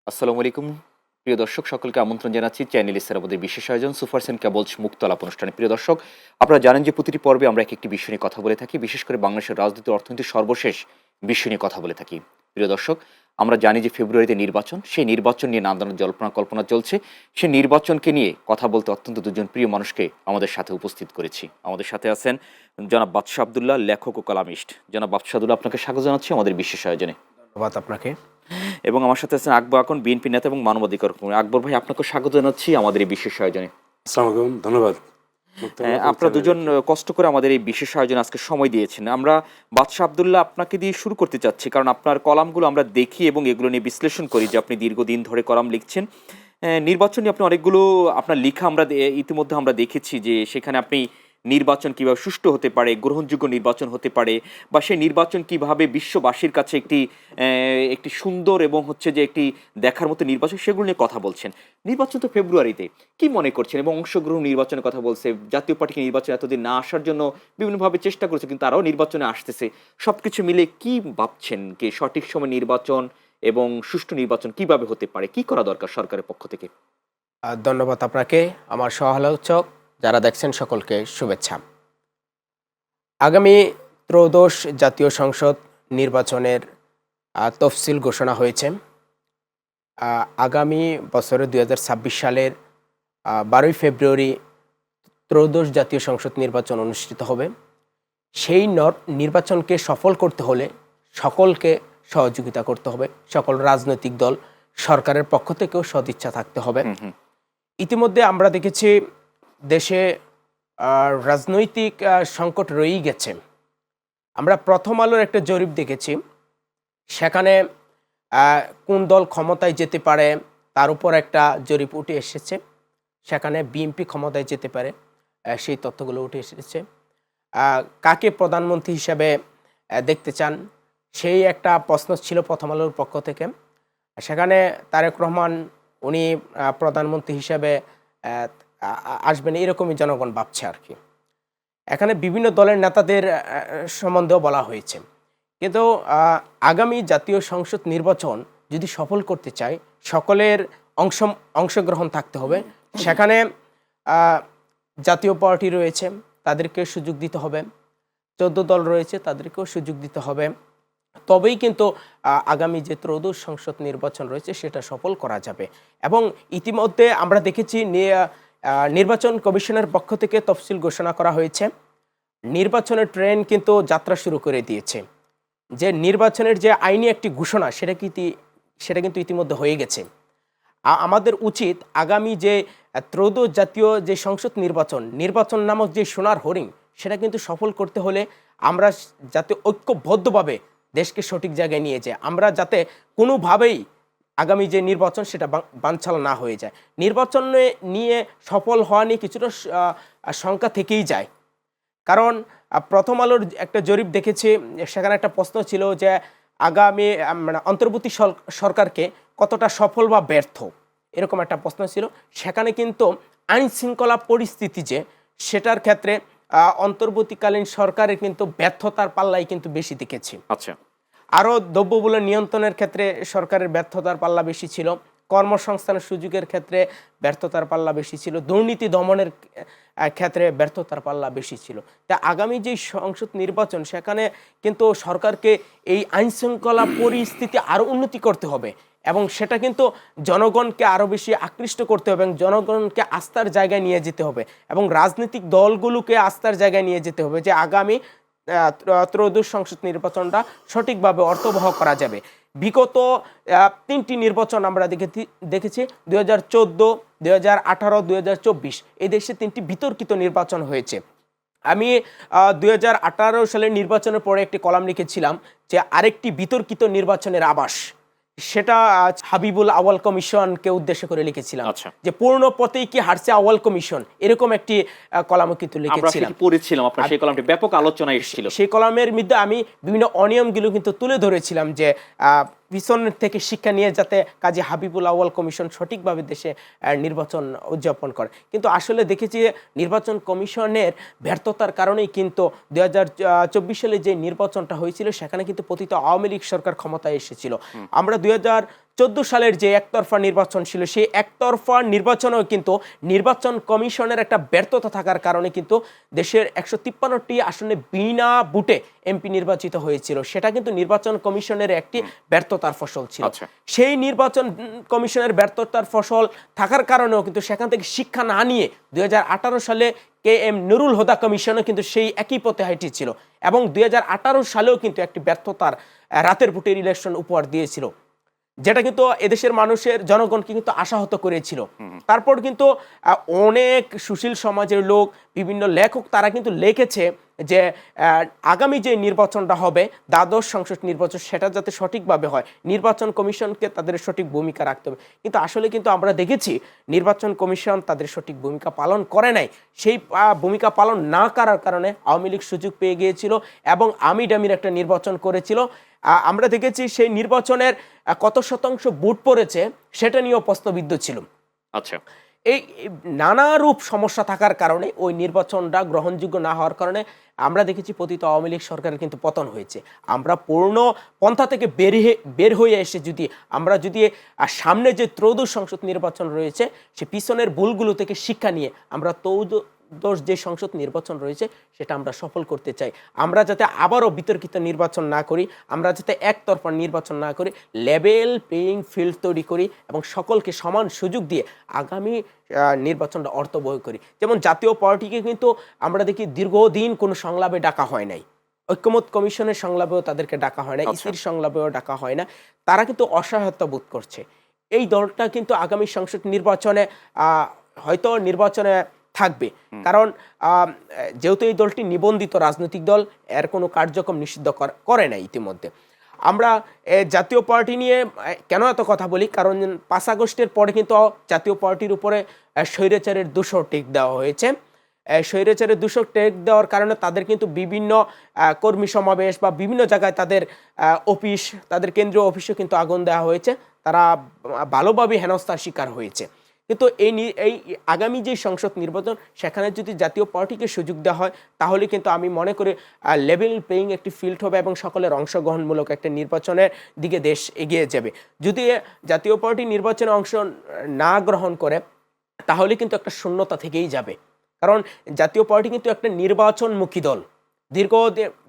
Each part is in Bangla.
আসসালামু আলাইকুম প্রিয় দর্শক, সকলকে আমন্ত্রণ জানাচ্ছি চ্যানেল ইসের আমাদের বিশেষ আয়োজন সুপারসেন কেবলস মুক্ত আলাপ অনুষ্ঠানে। প্রিয় দর্শক, আপনারা জানেন যে প্রতিটি পর্বে আমরা একটি বিষয় নিয়ে কথা বলে থাকি, বিশেষ করে বাংলাদেশের রাজনীতি অর্থনীতির সর্বশেষ বিষয় নিয়ে কথা বলে থাকি। প্রিয় দর্শক, আমরা জানি যে ফেব্রুয়ারিতে নির্বাচন, সেই নির্বাচন নিয়ে নানান জল্পনা কল্পনা চলছে। সেই নির্বাচনকে নিয়ে কথা বলতে অত্যন্ত দুজন প্রিয় মানুষকে আমাদের সাথে উপস্থিত করেছি। আমাদের সাথে আছেন জনাব বাদশাহ আবদুল্লাহ, লেখক ও কলামিস্ট। জনাব বাদশাহ আবদুল্লাহ, আপনাকে স্বাগত জানাচ্ছি আমাদের বিশেষ আয়োজনে। ধন্যবাদ আপনাকে। এবং আমার সাথে আছেন আকবর আকন, বিএনপি নেতা এবং মানবাধিকার কর্মী। আকবর ভাই, আপনাকে স্বাগত জানাচ্ছি আমাদের এই বিশেষ আয়োজনে। আসসালামু আলাইকুম, ধন্যবাদ। আপনারা দুজন কষ্ট করে আমাদের এই বিশেষ আয়োজনে আজকে সময় দিয়েছেন। আমরা বাদশাহ আবদুল্লাহ আপনাকে দিয়ে শুরু করতে চাচ্ছি, কারণ আপনার কলামগুলো আমরা দেখি এবং এগুলো নিয়ে বিশ্লেষণ করি যে আপনি দীর্ঘদিন ধরে কলাম লিখছেন। নির্বাচন নিয়ে আপনি অনেকগুলো আপনার লেখা আমরা ইতিমধ্যে আমরা দেখেছি যে সেখানে আপনি নির্বাচন কিভাবে সুষ্ঠু হতে পারে, গ্রহণযোগ্য নির্বাচন হতে পারে, বা সেই নির্বাচন কিভাবে বিশ্ববাসীর কাছে একটি সুন্দর এবং হচ্ছে যে একটি দেখার মতো নির্বাচন, সেগুলো নিয়ে কথা বলছেন। নির্বাচন তো ফেব্রুয়ারিতে, কি মনে করছেন? এবং অংশগ্রহণ নির্বাচনের কথা বলছে, জাতীয় পার্টিকে নির্বাচন এতদিন না আসার জন্য বিভিন্নভাবে চেষ্টা করেছে, কিন্তু তারাও নির্বাচনে আসতেছে। সব কিছু মিলে কি ভাবছেন কি সঠিক সময় নির্বাচন এবং সুষ্ঠু নির্বাচন কিভাবে হতে পারে, কি করা দরকার সরকারের পক্ষ থেকে? ধন্যবাদ আপনাকে। আমার সহালোচক যারা দেখছেন সকলকে শুভেচ্ছা। আগামী ত্রয়োদশ জাতীয় সংসদ নির্বাচনের তফসিল ঘোষণা হয়েছে। আগামী বছরের 2026 সালের 12 ফেব্রুয়ারি ত্রয়োদশ জাতীয় সংসদ নির্বাচন অনুষ্ঠিত হবে। সেই নির্বাচনকে সফল করতে হলে সকলকে সহযোগিতা করতে হবে, সকল রাজনৈতিক দল, সরকারের পক্ষ থেকেও সদিচ্ছা থাকতে হবে। ইতিমধ্যে আমরা দেখেছি দেশে রাজনৈতিক সংকট রয়েই গেছে। আমরা প্রথম আলোর একটা জরিপ দেখেছি, সেখানে কোন দল ক্ষমতায় যেতে পারে তার উপর একটা জরিপ উঠে এসেছে। সেখানে বিএনপি ক্ষমতায় যেতে পারে, সেই তথ্যগুলো উঠে এসেছে। কাকে প্রধানমন্ত্রী হিসাবে দেখতে চান, সেই একটা প্রশ্ন ছিল প্রথম আলোর পক্ষ থেকে। সেখানে তারেক রহমান উনি প্রধানমন্ত্রী হিসাবে আসবেন, এরকমই জনগণ ভাবছে আর কি। এখানে বিভিন্ন দলের নেতাদের সম্বন্ধেও বলা হয়েছে। কিন্তু আগামী জাতীয় সংসদ নির্বাচন যদি সফল করতে চাই, সকলের অংশগ্রহণ থাকতে হবে। সেখানে জাতীয় পার্টি রয়েছে, তাদেরকে সুযোগ দিতে হবে। 14 দল রয়েছে, তাদেরকেও সুযোগ দিতে হবে। তবেই কিন্তু আগামী যে ত্রয়োদশ সংসদ নির্বাচন রয়েছে সেটা সফল করা যাবে। এবং ইতিমধ্যে আমরা দেখেছি নির্বাচন কমিশনের পক্ষ থেকে তফসিল ঘোষণা করা হয়েছে। নির্বাচনের ট্রেন কিন্তু যাত্রা শুরু করে দিয়েছে। যে নির্বাচনের যে আইনি একটি ঘোষণা সেটা কিন্তু ইতিমধ্যে হয়ে গেছে। আমাদের উচিত আগামী যে ত্রয়োদশ জাতীয় যে সংসদ নির্বাচন নামক যে সোনার হরিণ, সেটা কিন্তু সফল করতে হলে আমরা যাতে ঐক্যবদ্ধভাবে দেশকে সঠিক জায়গায় নিয়ে যায়, আমরা যাতে কোনোভাবেই আগামী যে নির্বাচন সেটা বানচাল না হয়ে যায়। নির্বাচন নিয়ে সফল হওয়া নিয়ে কিছুটা শঙ্কা থেকেই যায়। কারণ প্রথম আলোর একটা জরিপ দেখেছি, সেখানে একটা প্রশ্ন ছিল যে আগামী অন্তর্বর্তী সরকারকে কতটা সফল বা ব্যর্থ, এরকম একটা প্রশ্ন ছিল। সেখানে কিন্তু আইন শৃঙ্খলা পরিস্থিতি যে সেটার ক্ষেত্রে অন্তর্বর্তীকালীন সরকারের কিন্তু ব্যর্থতার পাল্লাই কিন্তু বেশি দেখেছি। আচ্ছা, আরও দ্রব্যমূল্য নিয়ন্ত্রণের ক্ষেত্রে সরকারের ব্যর্থতার পাল্লা বেশি ছিল, কর্মসংস্থানের সুযোগের ক্ষেত্রে ব্যর্থতার পাল্লা বেশি ছিল, দুর্নীতি দমনের ক্ষেত্রে ব্যর্থতার পাল্লা বেশি ছিল। তা আগামী যে সংসদ নির্বাচন, সেখানে কিন্তু সরকারকে এই আইনশৃঙ্খলা পরিস্থিতি আরও উন্নতি করতে হবে এবং সেটা কিন্তু জনগণকে আরও বেশি আকৃষ্ট করতে হবে এবং জনগণকে আস্থার জায়গায় নিয়ে যেতে হবে এবং রাজনৈতিক দলগুলোকে আস্থার জায়গায় নিয়ে যেতে হবে যে আগামী ত্রয়োদশ সংসদ নির্বাচনটা সঠিকভাবে অর্থবহ করা যাবে। বিগত 3টি নির্বাচন আমরা দেখেছি 2014, 2018, 2024, এই দেশে 3টি বিতর্কিত নির্বাচন হয়েছে। আমি 2018 সালের নির্বাচনের পরে একটি কলাম লিখেছিলাম যে আরেকটি বিতর্কিত নির্বাচনের আভাস, সেটা হাবিবুল আউয়াল কমিশনকে উদ্দেশ্য করে লিখেছিলাম। যে পূর্ণ পথেই কি হারছে আউয়াল কমিশন, এরকম একটি কলামও কিন্তু লিখেছিলাম। আমরা পড়েছিলাম, আপনার সেই কলামটি ব্যাপক আলোচনায় এসেছিল। সেই কলামের মধ্যে আমি বিভিন্ন অনিয়মগুলো কিন্তু তুলে ধরেছিলাম যে পিছনের থেকে শিক্ষা নিয়ে যাতে কাজী হাবিবুল আউয়াল কমিশন সঠিকভাবে দেশে নির্বাচন উদযাপন করে। কিন্তু আসলে দেখেছি নির্বাচন কমিশনের ব্যর্থতার কারণেই কিন্তু 2024 সালে যে নির্বাচনটা হয়েছিল সেখানে কিন্তু পতিত আওয়ামী লীগ সরকার ক্ষমতায় এসেছিল। আমরা সালের যে একতরফা নির্বাচন ছিল, সেই একতরফা নির্বাচনেও কিন্তু নির্বাচন কমিশনের একটা ব্যর্থতা থাকার কারণে কিন্তু দেশের 153টি আসনে বিনা বুটে এমপি নির্বাচিত হয়েছিল। সেটা কিন্তু নির্বাচন কমিশনের একটি ব্যর্থতার ফসল ছিল। সেই নির্বাচন কমিশনের ব্যর্থতার ফসল থাকার কারণেও কিন্তু সেখান থেকে শিক্ষা না নিয়ে 2018 সালে KM নুরুল হুদা কমিশনও কিন্তু সেই একই পথে হাঁটিয়েছিল এবং 2018 সালেও কিন্তু একটি ব্যর্থতার রাতের ভোটের ইলেকশন উপহার দিয়েছিল, যেটা কিন্তু এদেশের মানুষের জনগণকে কিন্তু আশাহত করেছিল। তারপর কিন্তু অনেক সুশীল সমাজের লোক, বিভিন্ন লেখক তারা কিন্তু লিখেছে যে আগামী যে নির্বাচনটা হবে, দ্বাদশ সংসদ নির্বাচন, সেটা যাতে সঠিকভাবে হয়, নির্বাচন কমিশনকে তাদের সঠিক ভূমিকা রাখতে হবে। কিন্তু আসলে কিন্তু আমরা দেখেছি নির্বাচন কমিশন তাদের সঠিক ভূমিকা পালন করে নাই। সেই ভূমিকা পালন না করার কারণে আওয়ামী লীগ সুযোগ পেয়ে গিয়েছিল এবং আমির একটা নির্বাচন করেছিল। আমরা দেখেছি সেই নির্বাচনের কত শতাংশ ভোট পড়েছে সেটা নিয়েও প্রশ্নবিদ্ধ ছিল। আচ্ছা, এই নানারূপ সমস্যা থাকার কারণে ওই নির্বাচনটা গ্রহণযোগ্য না হওয়ার কারণে আমরা দেখেছি পতিত আওয়ামী লীগ সরকারের কিন্তু পতন হয়েছে। আমরা পূর্ণ পন্থা থেকে বের হয়ে এসে আমরা যদি সামনে যে ত্রয়োদশ সংসদ নির্বাচন রয়েছে সে পিছনের ভুলগুলো থেকে শিক্ষা নিয়ে আমরা ত্রয়োদশ যে সংসদ নির্বাচন রয়েছে সেটা আমরা সফল করতে চাই। আমরা যাতে আবারও বিতর্কিত নির্বাচন না করি, আমরা যাতে একতরফা নির্বাচন না করি, লেভেল প্লেয়িং ফিল্ড তৈরি করি এবং সকলকে সমান সুযোগ দিয়ে আগামী নির্বাচনটা অর্থবহ করি। যেমন জাতীয় পার্টিকে কিন্তু আমরা দেখি দীর্ঘদিন কোনো সংলাপে ডাকা হয় নাই, ঐক্যমত কমিশনের সংলাপেও তাদেরকে ডাকা হয় না, ইসির সংলাপেও ডাকা হয় না। তারা কিন্তু অসহায়তা বোধ করছে। এই দলটা কিন্তু আগামী সংসদ নির্বাচনে হয়তো নির্বাচনে থাকবে, কারণ যেহেতু এই দলটি নিবন্ধিত রাজনৈতিক দল, এর কোনো কার্যক্রম নিষিদ্ধ করে নাই ইতিমধ্যে। আমরা জাতীয় পার্টি নিয়ে কেন এত কথা বলি, কারণ 5 আগস্টের পরে কিন্তু জাতীয় পার্টির উপরে স্বৈরাচারের দোষর টেক দেওয়া হয়েছে। স্বৈরাচারের দোষর টেক দেওয়ার কারণে তাদের কিন্তু বিভিন্ন কর্মী সমাবেশ বা বিভিন্ন জায়গায় তাদের অফিস, তাদের কেন্দ্রীয় অফিসে কিন্তু আগুন দেওয়া হয়েছে। তারা ভালোভাবে হেনস্থার শিকার হয়েছে। কিন্তু এই আগামী যে সংসদ নির্বাচন, সেখানে যদি জাতীয় পার্টিকে সুযোগ দেওয়া হয় তাহলে কিন্তু আমি মনে করি লেভেল প্লেয়িং একটি ফিল্ড হবে এবং সকলের অংশগ্রহণমূলক একটা নির্বাচনের দিকে দেশ এগিয়ে যাবে। যদি জাতীয় পার্টি নির্বাচনে অংশ না গ্রহণ করে তাহলে কিন্তু একটা শূন্যতা থেকেই যাবে, কারণ জাতীয় পার্টি কিন্তু একটা নির্বাচনমুখী দল। দীর্ঘ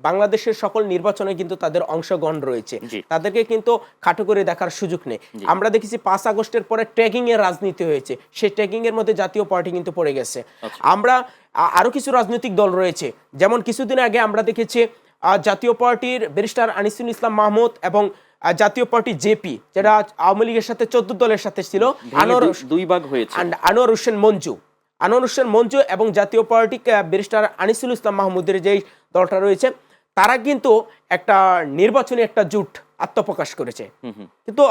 বাংলাদেশের সকল নির্বাচনে কিন্তু তাদের অংশগ্রহণ রয়েছে, তাদেরকে কিন্তু খাটো করে দেখার সুযোগ নেই। আমরা দেখেছি 5 আগস্টের পরে ট্যাগিং এর রাজনীতি হয়েছে, সেই ট্যাগিং এর মধ্যে জাতীয় পার্টি কিন্তু পড়ে গেছে। আমরা আরো কিছু রাজনৈতিক দল রয়েছে, যেমন কিছুদিন আগে আমরা দেখেছি জাতীয় পার্টির ব্যারিস্টার আনিসুল ইসলাম মাহমুদ এবং জাতীয় পার্টি জেপি, যেটা আওয়ামী লীগের সাথে 14 দলের সাথে ছিল, দুই ভাগ হয়েছে। আনোয়ার হোসেন মঞ্জু এবং জাতীয় পার্টি ব্যারিস্টার আনিসুল ইসলাম মাহমুদের যেই দলটা রয়েছে, তারা কিন্তু একটা নির্বাচনী একটা জোট আত্মপ্রকাশ করেছে। কিন্তু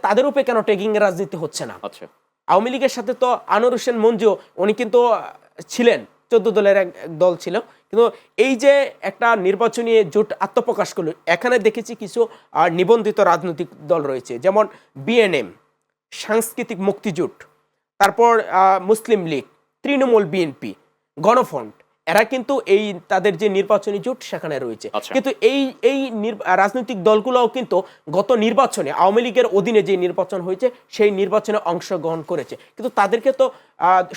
তাদের উপরে কেন ট্যাগিং এর রাজনীতি হচ্ছে না? আওয়ামী লীগের সাথে তো আনোয়ার হোসেন মঞ্জু উনি কিন্তু ছিলেন, 14 দলের এক দল ছিল, কিন্তু এই যে একটা নির্বাচনী জোট আত্মপ্রকাশ করলো, এখানে দেখেছি কিছু নিবন্ধিত রাজনৈতিক দল রয়েছে, যেমন বিএনএম, সাংস্কৃতিক মুক্তিজোট, তারপর মুসলিম লীগ, তৃণমূল, বিএনপি, গণফ্রন্ট, এরা কিন্তু এই তাদের যে নির্বাচনী জোট সেখানে রয়েছে। কিন্তু এই রাজনৈতিক দলগুলোও কিন্তু গত নির্বাচনে আওয়ামী লীগের অধীনে যে নির্বাচন হয়েছে সেই নির্বাচনে অংশগ্রহণ করেছে, কিন্তু তাদেরকে তো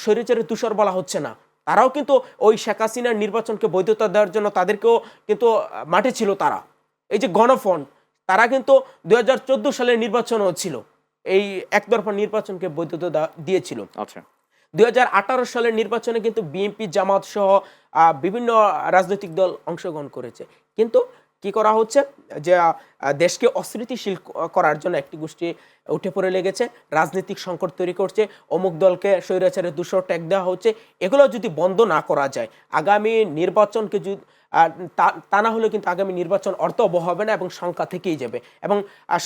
স্বৈরাচারের দূষর বলা হচ্ছে না। তারাও কিন্তু ওই শেখ হাসিনার নির্বাচনকে বৈধতা দেওয়ার জন্য তাদেরকেও কিন্তু মাঠে ছিল। তারা এই যে গণফ্রন্ট, তারা কিন্তু 2014 সালের নির্বাচনও ছিল, এই একতরফা নির্বাচনকে বৈধতা দিয়েছিল। 2018 সালের নির্বাচনে কিন্তু বিএনপি, জামাত সহ বিভিন্ন রাজনৈতিক দল অংশগ্রহণ করেছে, কিন্তু কি করা হচ্ছে যে দেশকে অস্থিতিশীল করার জন্য একটি গোষ্ঠী উঠে পড়ে লেগেছে, রাজনৈতিক সংকট তৈরি করছে, অমুক দলকে স্বৈরাচারের দূষর ট্যাগ দেওয়া হচ্ছে। এগুলো যদি বন্ধ না করা যায়, আগামী নির্বাচনকে যদি তা না হলে কিন্তু আগামী নির্বাচন অর্থবহ হবে না এবং সংখ্যা থেকেই যাবে। এবং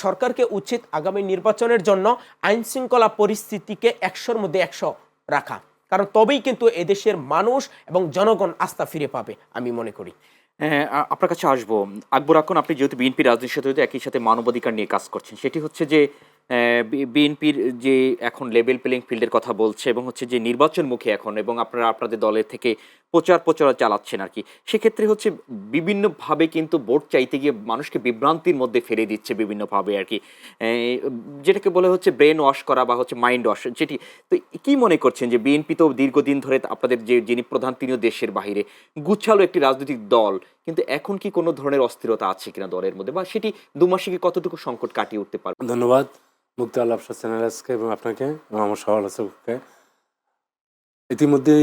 সরকারকে উচিত আগামী নির্বাচনের জন্য আইন শৃঙ্খলা পরিস্থিতিকে 100-র মধ্যে 100 রাখা, কারণ তবেই কিন্তু এদেশের মানুষ এবং জনগণ আস্থা ফিরে পাবে আমি মনে করি। আপনার কাছে আসবো আকবর আকন, আপনি যেহেতু বিএনপি রাজনীতির সাথে একই সাথে মানবাধিকার নিয়ে কাজ করছেন, সেটি হচ্ছে যে বিএনপির যে এখন লেভেল প্লেইং ফিল্ডের কথা বলছে এবং হচ্ছে যে নির্বাচনমুখী এখন, এবং আপনারা আপনাদের দলের থেকে প্রচার চালাচ্ছেন আর কি, সেক্ষেত্রে হচ্ছে বিভিন্নভাবে কিন্তু ভোট চাইতে গিয়ে মানুষকে বিভ্রান্তির মধ্যে ফেলে দিচ্ছে বিভিন্নভাবে আর কি, যেটাকে বলে হচ্ছে ব্রেন ওয়াশ করা বা হচ্ছে মাইন্ড ওয়াশ যেটি। তো কি মনে করছেন যে বিএনপি তো দীর্ঘদিন ধরে আপনাদের যে যিনি প্রধান তিনিও দেশের বাইরে, গুছালো একটি রাজনৈতিক দল, কিন্তু এখন কি কোনো ধরনের অস্থিরতা আছে কিনা দলের মধ্যে, বা সেটি 2 মাসে কি কতটুকু সংকট কাটিয়ে উঠতে পারবে? ধন্যবাদ মুক্তি আল আফসার চ্যানেলকে এবং আপনাকে এবং আমার সহআলোচককে। ইতিমধ্যে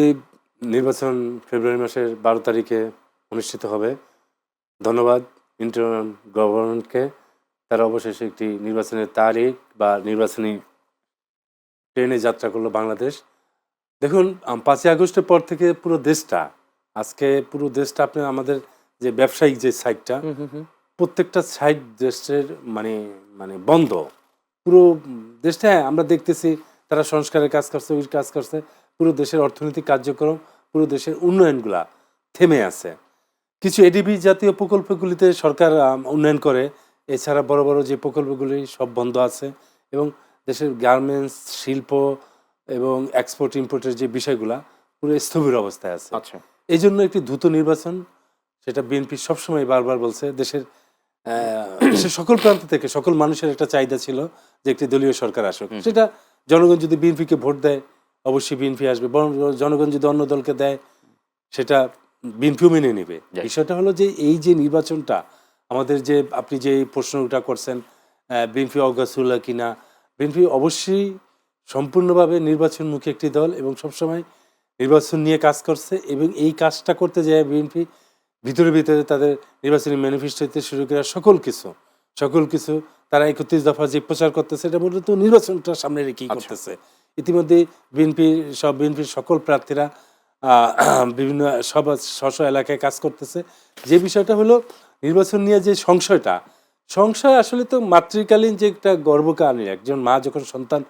নির্বাচন ফেব্রুয়ারি মাসের 12 তারিখে অনুষ্ঠিত হবে। ধন্যবাদ ইন্টারিম গভর্নমেন্টকে, তারা অবশেষে একটি নির্বাচনের তারিখ বা নির্বাচনী ট্রেনে যাত্রা করলো বাংলাদেশ। দেখুন 5ই আগস্টের পর থেকে পুরো দেশটা, আজকে পুরো দেশটা আপনি আমাদের যে ব্যবসায়িক যে সাইডটা, প্রত্যেকটা সাইড দেশের মানে মানে বন্ধ পুরো দেশটা। হ্যাঁ, আমরা দেখতেছি তারা সংস্কারের কাজ করছে, ওই কাজ করছে, পুরো দেশের অর্থনৈতিক কার্যক্রম, পুরো দেশের উন্নয়নগুলা থেমে আছে। কিছু এডিবি জাতীয় প্রকল্পগুলিতে সরকার উন্নয়ন করে, এছাড়া বড় বড় যে প্রকল্পগুলি সব বন্ধ আছে এবং দেশের গার্মেন্টস শিল্প এবং এক্সপোর্ট ইম্পোর্টের যে বিষয়গুলা পুরো স্থবির অবস্থায় আছে। আচ্ছা, এই জন্য একটি দ্রুত নির্বাচন, সেটা বিএনপি সবসময় বারবার বলছে। দেশের সকল প্রান্ত থেকে সকল মানুষের একটা চাহিদা ছিল যে একটি দলীয় সরকার আসুক। সেটা জনগণ যদি বিএনপিকে ভোট দেয় অবশ্যই বিএনপি আসবে, বরং জনগণ যদি অন্য দলকে দেয় সেটা বিএনপিও মেনে নেবে। বিষয়টা হলো যে এই যে নির্বাচনটা আমাদের, যে আপনি যে প্রশ্নটা করছেন বিএনপি অগ্রসর কিনা, বিএনপি অবশ্যই সম্পূর্ণভাবে নির্বাচনমুখী একটি দল এবং সবসময় নির্বাচন নিয়ে কাজ করছে। এবং এই কাজটা করতে যায় বিএনপি ভিতরে ভিতরে তাদের নির্বাচনী ম্যানিফেস্টো হতে শুরু করে সকল কিছু তারা 31 দফা যে প্রচার করতেছে, এটা মূলত নির্বাচনটা সামনে রেখেই করতেছে। ইতিমধ্যে বিএনপির সকল প্রার্থীরা বিভিন্ন সব স্ব এলাকায় কাজ করতেছে। যে বিষয়টা হলো নির্বাচন নিয়ে যে সংশয় আসলে তো মাতৃকালীন যে একটা গর্ভকালীন, একজন মা যখন সন্তান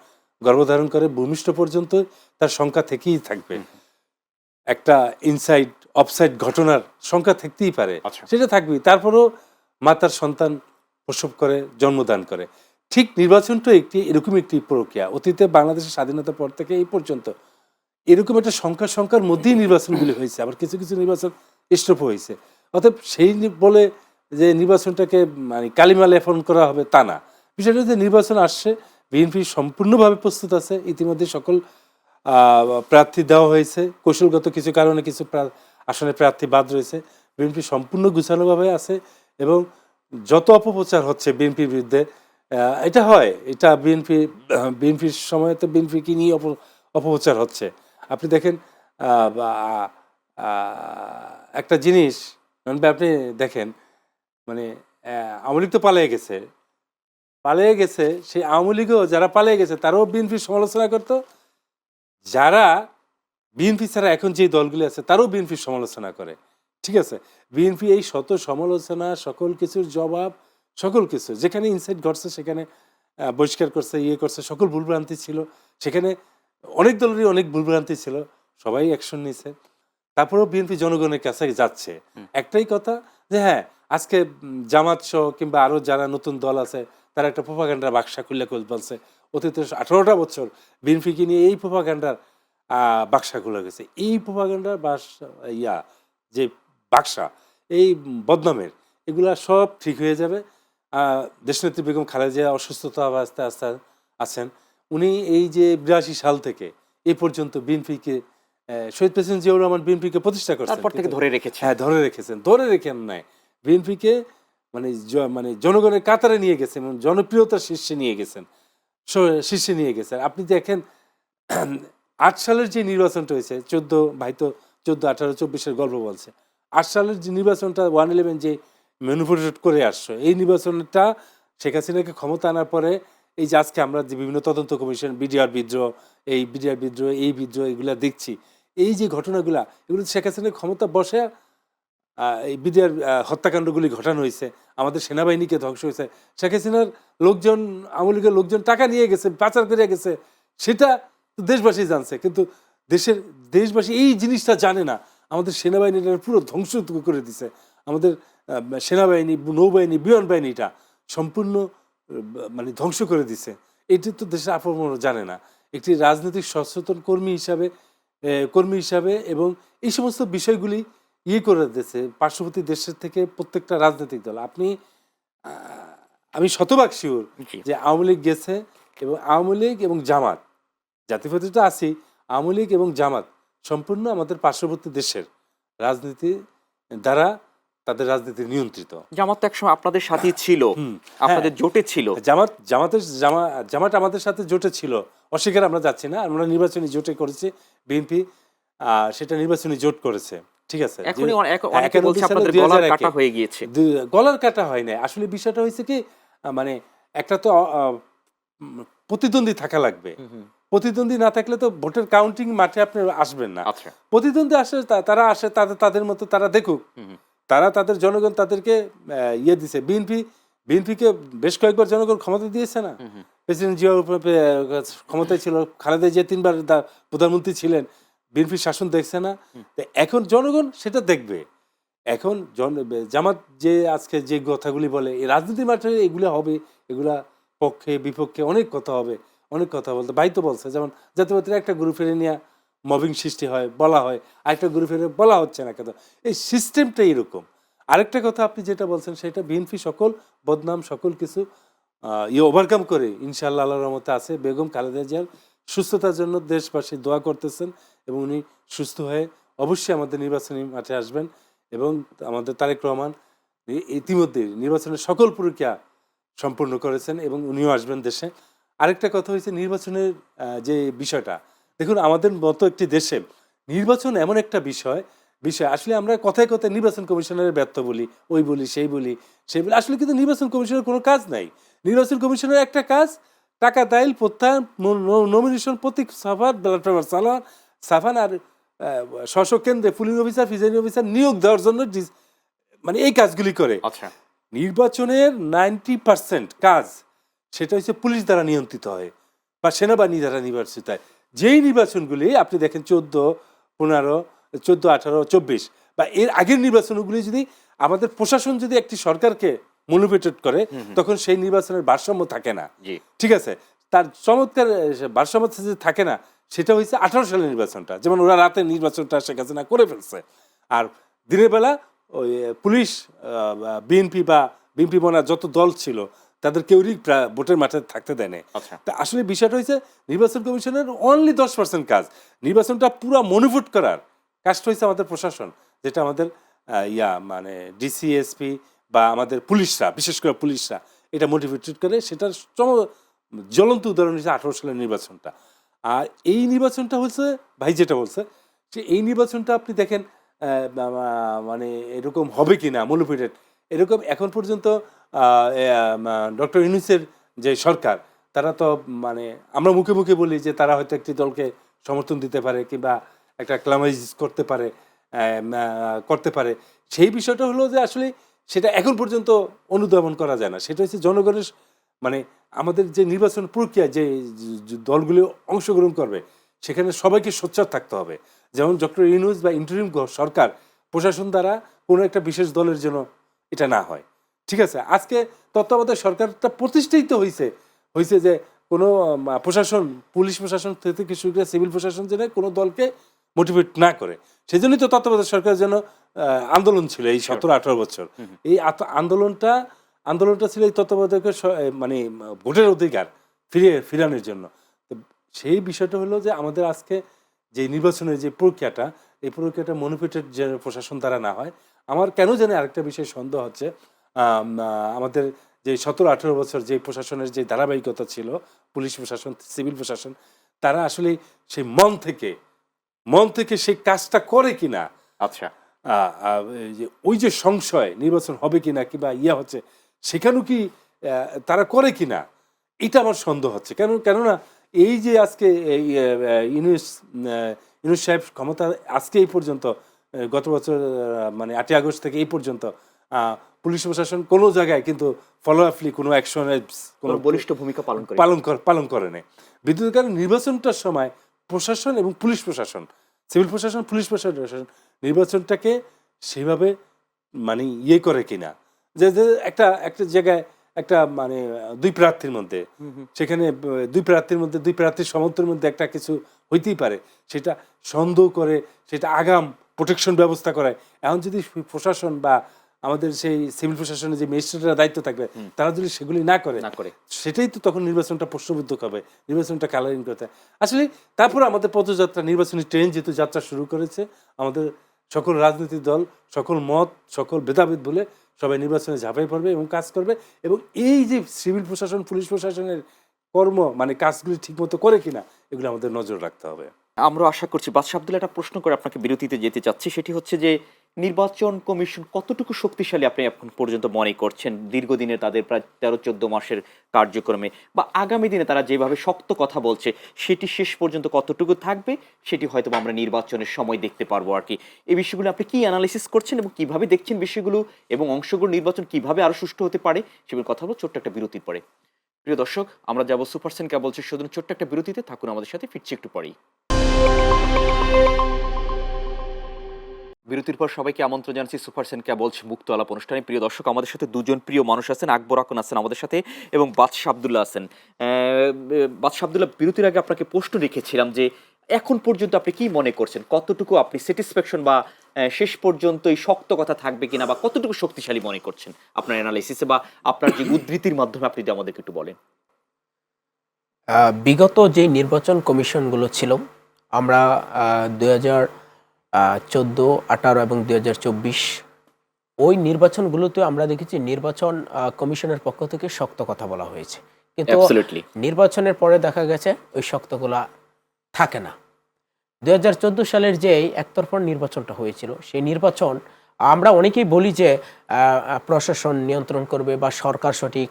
গর্ভধারণ করে ভূমিষ্ঠ পর্যন্ত তার সংখ্যা থেকেই থাকবে। একটা ইনসাইড অফসাইড ঘটনার সংখ্যা থাকতেই পারে, সেটা থাকবেই। তারপরও মা তার সন্তান প্রসব করে, জন্মদান করে। ঠিক নির্বাচনটা এরকম একটি প্রক্রিয়া। অতীতে বাংলাদেশের স্বাধীনতার পর থেকে এই পর্যন্ত এরকম একটা সংখ্যার মধ্যেই নির্বাচনগুলি হয়েছে, আবার কিছু কিছু নির্বাচন স্টপ হয়েছে। অতএব সেই বলে যে নির্বাচনটাকে মানে কালিমা লেপন করা হবে তা না। বিষয়টা যে নির্বাচন আসছে, বিএনপি সম্পূর্ণভাবে প্রস্তুত আছে। ইতিমধ্যে সকল প্রার্থী দেওয়া হয়েছে, কৌশলগত কিছু কারণে কিছু আসনে প্রার্থী বাদ রয়েছে। বিএনপি সম্পূর্ণ গুছানোভাবে আছে এবং যত অপপ্রচার হচ্ছে বিএনপির বিরুদ্ধে, এটা হয়, এটা বিএনপির সময় তো বিএনপিকে নিয়ে অপপ্রচার হচ্ছে। আপনি দেখেন একটা জিনিস, আপনি দেখেন মানে আওয়ামী লীগ তো পালিয়ে গেছে, সেই আওয়ামী লীগও যারা পালিয়ে গেছে তারাও বিএনপির সমালোচনা করতো, যারা বিএনপি ছাড়া এখন যে দলগুলি আছে তারাও বিএনপির সমালোচনা করে। ঠিক আছে, বিএনপি এই শত সমালোচনা, সকল কিছুর জবাব, সকল কিছু যেখানে ইনসাইড ঘটছে সেখানে বহিষ্কার করছে, করছে, সকল ভুলভ্রান্তি ছিল সেখানে, অনেক দলেরই অনেক ভুলভ্রান্তি ছিল, সবাই অ্যাকশন নিয়েছে। তারপরেও বিএনপি জনগণের কাছে যাচ্ছে। একটাই কথা যে হ্যাঁ, আজকে জামাত সহ কিংবা আরো যারা নতুন দল আছে তারা একটা প্রোপাগান্ডার বাক্সা খুলে বলছে, অতীতে 18টা বছর বিএনপিকে নিয়ে এই প্রোপাগান্ডার বাক্সা খুলে গেছে। এই প্রোপাগান্ডার যে বাক্সা, এই বদনামের, এগুলা সব ঠিক হয়ে যাবে। দেশনেত্রী বেগম খালেদা জিয়া অসুস্থতা অবস্থায় আছেন। উনি এই যে 82 সাল থেকে এই পর্যন্ত বিএনপিকে, শহীদ প্রেসিডেন্ট জিয়াউর রহমান বিএনপিকে প্রতিষ্ঠা করছেন, তারপর থেকে ধরে রেখেছে। হ্যাঁ, ধরে রেখেন নাই বিএনপিকে, মানে জনগণের কাতারে নিয়ে গেছেন এবং জনপ্রিয়তার শীর্ষে নিয়ে গেছেন। আপনি দেখেন 8 সালের যে নির্বাচনটা হয়েছে, 14, 18, 24-এর গল্প বলছে। 8 সালের যে নির্বাচনটা 111 যে ম্যানিপুলেট করে আসছে, এই নির্বাচনটা শেখ হাসিনাকে ক্ষমতা আনার পরে এই যে আজকে আমরা যে বিভিন্ন তদন্ত কমিশন, বিডিআর বিদ্রোহ, এগুলা দেখছি, এই যে ঘটনাগুলা, এগুলো শেখ হাসিনার ক্ষমতা বসে এই বিডিআর হত্যাকাণ্ডগুলি ঘটানো হয়েছে, আমাদের সেনাবাহিনীকে ধ্বংস হয়েছে, শেখ হাসিনার লোকজন, আওয়ামী লীগের লোকজন টাকা নিয়ে গেছে, পাচার করে গেছে, সেটা দেশবাসী জানছে। কিন্তু দেশবাসী এই জিনিসটা জানে না। আমাদের সেনাবাহিনীটা পুরো ধ্বংস করে দিছে। আমাদের সেনাবাহিনী, নৌবাহিনী, বিমান বাহিনীটা সম্পূর্ণ মানে ধ্বংস করে দিছে। এটি তো দেশের আপামর জানে না। একটি রাজনৈতিক সচেতন কর্মী হিসাবে এবং এই সমস্ত বিষয়গুলি করে দিয়েছে পার্শ্ববর্তী দেশের থেকে প্রত্যেকটা রাজনৈতিক দল। আমি শতভাগ শিওর জি। যে আওয়ামী লীগ গেছে এবং আওয়ামী লীগ এবং জামাত, জাতীয়তাবাদী তো আছেই, আওয়ামী লীগ এবং জামাত সম্পূর্ণ আমাদের পার্শ্ববর্তী দেশের রাজনীতি দ্বারা তাদের রাজনীতি নিয়ন্ত্রিত। জামাত তো একসময় আপনাদের সাথেই ছিল, আপনাদের জোটে ছিল। জামাত আমাদের সাথে জোটে ছিল, অস্বীকার আমরা যাচ্ছি না। আমরা নির্বাচনী জোটে করেছি, বিএনপি সেটা নির্বাচনী জোট করেছে, ঠিক আছে। এখনই অনেকে বলছে আপনাদের গলার কাটা হয়ে গিয়েছে। গলার কাটা হয় না, আসলে বিষয়টা হয়েছে কি, মানে একটা তো প্রতিদ্বন্দ্বী থাকা লাগবে। প্রতিদ্বন্দ্বী না থাকলে তো ভোটের কাউন্টিং মাঠে আপনি আসবেন না। আচ্ছা, প্রতিদ্বন্দ্বী তারা আসে তাদের মতো তারা দেখুক, তারা তাদের জনগণ তাদেরকে দিছে। বিএনপিকে বেশ কয়েকবার জনগণ ক্ষমতা দিয়েছে না। প্রেসিডেন্ট জিয়াউর ক্ষমতায় ছিল, খালেদা জিয়া 3 বার প্রধানমন্ত্রী ছিলেন, বিএনপির শাসন দেখছে না। এখন জনগণ সেটা দেখবে। এখন জামাত যে আজকে যে কথাগুলি বলে, এই রাজনীতির মাঠে এগুলো হবে, এগুলা পক্ষে বিপক্ষে অনেক কথা হবে, অনেক কথা বলতে ভাই তো বলছে। যেমন জাতীয়তাবাদীরা একটা গ্রুপের নিয়ে মবিং সৃষ্টি হয়, বলা হয়, আরেকটা গ্রুপের বলা হচ্ছে না কেন। এই সিস্টেমটা এরকম। আরেকটা কথা আপনি যেটা বলছেন সেটা বিএনপি সকল বদনাম সকল কিছু ওভারকাম করে ইনশাআল্লাহ আল্লাহর রহমতে আছে। বেগম খালেদা জিয়ার সুস্থতার জন্য দেশবাসী দোয়া করতেছেন এবং উনি সুস্থ হয়ে অবশ্যই আমাদের নির্বাচনী মাঠে আসবেন। এবং আমাদের তারেক রহমান ইতিমধ্যে নির্বাচনের সকল প্রক্রিয়া সম্পূর্ণ করেছেন এবং উনিও আসবেন দেশে। আরেকটা কথা হয়েছে নির্বাচনের যে বিষয়টা, দেখুন আমাদের মতো একটি দেশে নির্বাচন এমন একটা বিষয় আসলে আমরা কথায় কথায় নির্বাচন কমিশনের ব্যর্থ বলি, ওই বলি সেই বলি আসলে কিন্তু নির্বাচন কমিশনের কোনো কাজ নাই। নির্বাচন কমিশনের একটা কাজ টাকা দাইল প্রত্যাহার, নমিনেশন, প্রতীক সাফার, ব্যালট পেপার সাফান আর স্ব কেন্দ্রে পুলিং অফিসার, প্রিজাইডিং অফিসার নিয়োগ দেওয়ার জন্য মানে এই কাজগুলি করে। আচ্ছা, নির্বাচনের 90% কাজ সেটা হচ্ছে পুলিশ দ্বারা নিয়ন্ত্রিত হয় বা সেনাবাহিনী দ্বারা নির্বাচিত হয়। যেই নির্বাচনগুলি আপনি দেখেন 14, 15, 14, 18, 24 বা এর আগের নির্বাচনগুলি যদি আমাদের প্রশাসন যদি একটি সরকারকে মনোপিটেট করে, তখন সেই নির্বাচনের ভারসাম্য থাকে না। ঠিক আছে, তার চমৎকার ভারসাম্য যে থাকে না, সেটা হচ্ছে 18 সালের নির্বাচনটা। যেমন ওরা রাতে নির্বাচনটা শেখ হাসিনা করে ফেলছে, আর দিনের বেলা ওই পুলিশ, বিএনপি বা বিএনপি মনে যত দল ছিল তাদের কেউই ভোটের মাঠে থাকতে দেয় না। তা আসলে বিষয়টা হচ্ছে নির্বাচন কমিশনের অনলি 10% কাজ। নির্বাচনটা পুরো মনিপুট করার কাজটা হচ্ছে আমাদের প্রশাসন, যেটা আমাদের মানে ডিসিএসপি বা আমাদের পুলিশরা, বিশেষ করে পুলিশরা এটা মোটিভেটেড করে। সেটার জ্বলন্ত উদাহরণ হচ্ছে 18 সালের নির্বাচনটা। আর এই নির্বাচনটা হচ্ছে ভাই যেটা বলছে যে এই নির্বাচনটা আপনি দেখেন মানে এরকম হবে কি না মোটিভেটেড, এরকম এখন পর্যন্ত ডক্টর ইউনূসের যে সরকার, তারা তো মানে আমরা মুখে মুখে বলি যে তারা হয়তো একটি দলকে সমর্থন দিতে পারে কিংবা একটা ক্লামাইজ করতে পারে। সেই বিষয়টা হলো যে আসলে সেটা এখন পর্যন্ত অনুধাবন করা যায় না। সেটা হচ্ছে জনগণের মানে আমাদের যে নির্বাচন প্রক্রিয়া, যে দলগুলো অংশগ্রহণ করবে সেখানে সবাইকে সোচ্চার থাকতে হবে। যেমন ডক্টর ইউনূস বা ইন্টারিম সরকার প্রশাসন দ্বারা কোনো একটা বিশেষ দলের জন্য এটা না হয়। ঠিক আছে, আজকে তত্ত্বাবধায়ক সরকারটা প্রতিষ্ঠিত হয়েছে যে কোনো প্রশাসন, পুলিশ প্রশাসন থেকে শুরু করে সিভিল প্রশাসন যেন কোনো দলকে মোটিভেট না করে। সেই জন্যই তো তত্ত্বাবধায়ক সরকারের জন্য আন্দোলন ছিল এই 17-18 বছর। এই আন্দোলনটা ছিল এই তত্ত্বাবধায়কের মানে ভোটের অধিকার ফিরানোর জন্য। সেই বিষয়টা হলো যে আমাদের আজকে যে নির্বাচনের যে প্রক্রিয়াটা, এই প্রক্রিয়াটা মনোপিটেড যে প্রশাসন দ্বারা না হয়। আমার কেন জানি আরেকটা বিষয় সন্দেহ হচ্ছে, আমাদের যে 17-18 বছর যে প্রশাসনের যে ধারাবাহিকতা ছিল, পুলিশ প্রশাসন, সিভিল প্রশাসন, তারা আসলে সেই মন থেকে সেই কাজটা করে কিনা। আচ্ছা, ওই যে সংশয় নির্বাচন হবে কিনা কিংবা হচ্ছে সেখানেও কি তারা করে কিনা, এটা আমার সন্দেহ হচ্ছে। কেননা এই যে আজকে ইউনূস সাহেব ক্ষমতা আজকে এই পর্যন্ত, গত বছর মানে 8ই আগস্ট থেকে এই পর্যন্ত পুলিশ প্রশাসন কোনো জায়গায় কিন্তু ফলোআপলি কোনো অ্যাকশনের কোনো বলিষ্ঠ ভূমিকা পালন করে নেই। বিদ্যুৎ কারণ নির্বাচনটার সময় প্রশাসন এবং পুলিশ প্রশাসন, সিভিল প্রশাসন, পুলিশ প্রশাসন নির্বাচনটাকে সেভাবে মানে করে কিনা, যে একটা জায়গায় একটা মানে দুই প্রার্থীর মধ্যে, সেখানে দুই প্রার্থীর মধ্যে দুই প্রার্থীর সমর্থনের মধ্যে একটা কিছু হইতেই পারে, সেটা সন্দেহ করে সেটা আগাম প্রোটেকশন ব্যবস্থা করায়। এখন যদি প্রশাসন বা আমাদের সেই সিভিল প্রশাসনের যে ম্যাজিস্ট্রেটরা দায়িত্ব থাকবে, তারা যদি সেগুলি না করে সেটাই তো তখন নির্বাচনটা প্রশ্নবিদ্ধ হবে, নির্বাচনটা কালারিং করতে। আসলে তারপরে আমাদের পদযাত্রা, নির্বাচনী ট্রেন যেহেতু যাত্রা শুরু করেছে, আমাদের সকল রাজনৈতিক দল, সকল মত, সকল ভেদাভেদ বলে সবাই নির্বাচনে ঝাঁপাই পড়বে এবং কাজ করবে। এবং এই যে সিভিল প্রশাসন, পুলিশ প্রশাসনের কর্ম মানে কাজগুলি ঠিকমতো করে কিনা, এগুলো আমাদের নজর রাখতে হবে। আমরা আশা করছি। বাদশা আব্দুল্লাহ, একটা প্রশ্ন করে আপনাকে বিরতিতে যেতে চাচ্ছি, সেটি হচ্ছে যে নির্বাচন কমিশন কতটুকু শক্তিশালী আপনি এখন পর্যন্ত মনে করছেন দীর্ঘদিনে তাদের প্রায় 13-14 মাসের কার্যক্রমে, বা আগামী দিনে তারা যেভাবে শক্ত কথা বলছে সেটি শেষ পর্যন্ত কতটুকু থাকবে, সেটি হয়তো আমরা নির্বাচনের সময় দেখতে পারবো আর কি। এই বিষয়গুলো আপনি কি অ্যানালাইসিস করছেন এবং কিভাবে দেখছেন বিষয়গুলো, এবং অংশগ্রহণ নির্বাচন কিভাবে আরো সুষ্ঠু হতে পারে সেগুলোর কথা বলবো ছোট্ট একটা বিরতির পরে। প্রিয় দর্শক, আমরা যাবো সুপারসেন কেবলস শুধু ছোট্ট একটা বিরতিতে, থাকুন আমাদের সাথে, ফিরছি একটু পরেই। বিরতির পর সবাইকে আমন্ত্রণ জানাচ্ছি সুপারসেন কেবলস মুক্ত আলাপ অনুষ্ঠানে। প্রিয় দর্শক, আমাদের সাথে দুজন প্রিয় মানুষ আছেন, আকবর আকন আছেন আমাদের সাথে এবং বাদশা আব্দুল্লাহ আছেন। বাদশা আব্দুল্লাহ, বিরতির আগে আপনাকে প্রশ্ন রেখেছিলাম যে এখন পর্যন্ত আপনি কি মনে করছেন, কতটুকু আপনি স্যাটিসফ্যাকশন বা শেষ পর্যন্ত এই শক্ত কথা থাকবে কিনা, বা কতটুকু শক্তিশালী মনে করছেন আপনার অ্যানালাইসিসে, বা আপনার যে উদ্ধৃতির মাধ্যমে আপনি যদি আমাদেরকে একটু বলেন। বিগত যে নির্বাচন কমিশনগুলো ছিল, আমরা 2014, 18 এবং 2024 ওই নির্বাচনগুলোতে আমরা দেখেছি নির্বাচন কমিশনের পক্ষ থেকে শক্ত কথা বলা হয়েছে, কিন্তু নির্বাচনের পরে দেখা গেছে ওই শক্তগুলা থাকে না। 2014 সালের যে একতরফা নির্বাচনটা হয়েছিল, সেই নির্বাচন আমরা অনেকেই বলি যে প্রশাসন নিয়ন্ত্রণ করবে বা সরকার সঠিক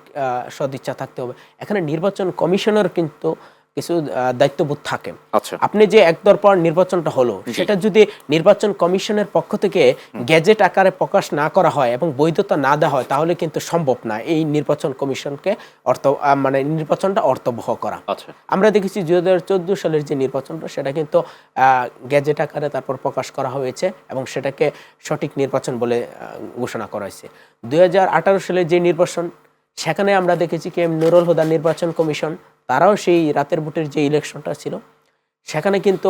সদিচ্ছা থাকতে হবে। এখানে নির্বাচন কমিশনের কিন্তু কিছু দায়িত্ববোধ থাকে। আপনি যে একতরফা নির্বাচনটা হলো, সেটা যদি নির্বাচন কমিশনের পক্ষ থেকে গেজেট আকারে প্রকাশ না করা হয় এবং বৈধতা না দেওয়া হয়, তাহলে কিন্তু সম্ভব না এই নির্বাচন কমিশনকে মানে নির্বাচনটা অর্থবহ করা। আমরা দেখেছি 2014 সালের যে নির্বাচনটা, সেটা কিন্তু গেজেট আকারে তারপর প্রকাশ করা হয়েছে এবং সেটাকে সঠিক নির্বাচন বলে ঘোষণা করা হয়েছে। 2018 সালের যে নির্বাচন, সেখানে আমরা দেখেছি কে নুরুল হুদা নির্বাচন কমিশন, তারাও সেই রাতের ভোটের যে ইলেকশনটা ছিল, সেখানে কিন্তু